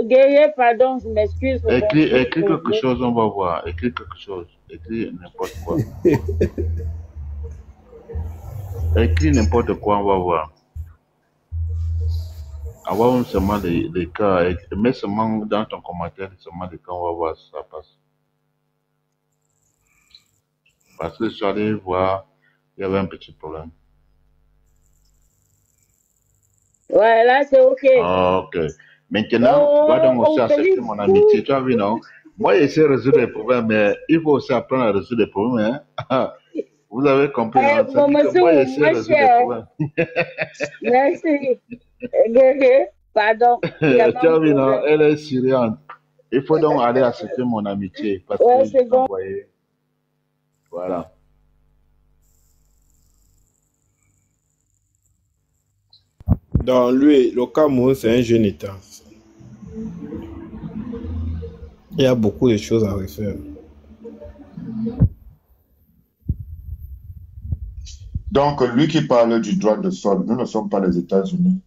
Guerrier, pardon, je m'excuse. Écris quelque chose, on va voir. Écris quelque chose. Écris n'importe quoi. Écris n'importe quoi, on va voir. Avoir seulement des cas. Mets seulement dans ton commentaire seulement des cas, on va voir si ça passe. Parce que je suis allé voir, il y avait un petit problème. Ouais, là c'est ok. Ok. Maintenant, tu vas donc aussi accepter mon amitié. Tu as vu, non? Moi, j'essaie de résoudre les problèmes, mais il faut aussi apprendre à résoudre les problèmes. Hein? Vous avez compris, hein? Moi, j'essaie de résoudre les problèmes. Merci. Pardon. Tu as vu, non? Elle est syrienne. Il faut donc aller accepter mon amitié. Parce que c'est bon. Voilà. Dans lui, le Cameroun, c'est un jeune État. Il y a beaucoup de choses à refaire. Donc, lui qui parle du droit de sol, nous ne sommes pas les États-Unis.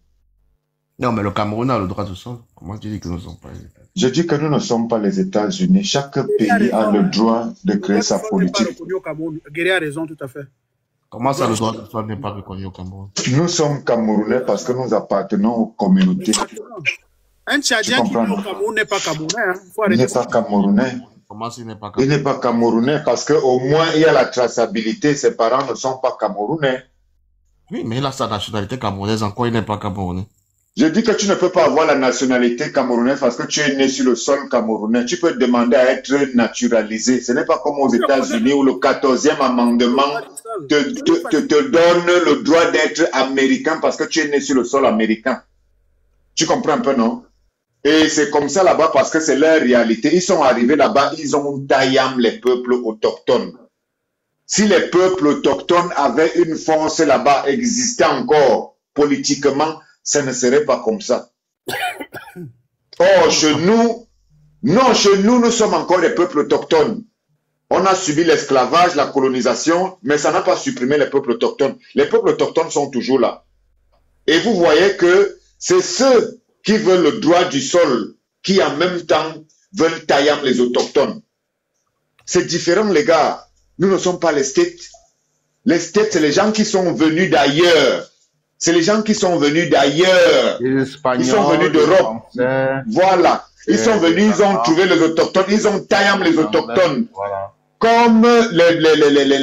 Non, mais le Cameroun a le droit de sol. Comment tu dis que nous ne sommes pas les États-Unis? Je dis que nous ne sommes pas les États-Unis. Chaque pays a le droit de créer sa politique. Guerrier a raison, tout à fait. Comment ça, le droit de sol n'est pas reconnu au Cameroun? Nous sommes Camerounais parce que nous appartenons aux communautés. Un Tchadien qui vit au Cameroun n'est pas Camerounais. Hein. Il n'est pas Camerounais. Comment s'il n'est pas Camerounais? Il n'est pas Camerounais parce qu'au moins il y a la traçabilité. Ses parents ne sont pas Camerounais. Oui, mais il a sa nationalité camerounaise. Encore, il n'est pas Camerounais. Je dis que tu ne peux pas avoir la nationalité camerounaise parce que tu es né sur le sol camerounais. Tu peux demander à être naturalisé. Ce n'est pas comme aux États-Unis où le 14e amendement te donne le droit d'être américain parce que tu es né sur le sol américain. Tu comprends un peu, non? Et c'est comme ça là-bas parce que c'est leur réalité. Ils sont arrivés là-bas, ils ont taillé les peuples autochtones. Si les peuples autochtones avaient une force là-bas, existait encore politiquement, ça ne serait pas comme ça. Or, chez nous, nous sommes encore des peuples autochtones. On a subi l'esclavage, la colonisation, mais ça n'a pas supprimé les peuples autochtones. Les peuples autochtones sont toujours là. Et vous voyez que c'est ceux qui veulent le droit du sol qui en même temps veulent tailler les autochtones. C'est différent, les gars. Nous ne sommes pas les States. Les States, c'est les gens qui sont venus d'ailleurs. C'est les gens qui sont venus d'ailleurs. Ils sont venus d'Europe. Voilà. Ils sont venus, ils ont trouvé les autochtones, ils ont taillé les autochtones. Voilà. Comme les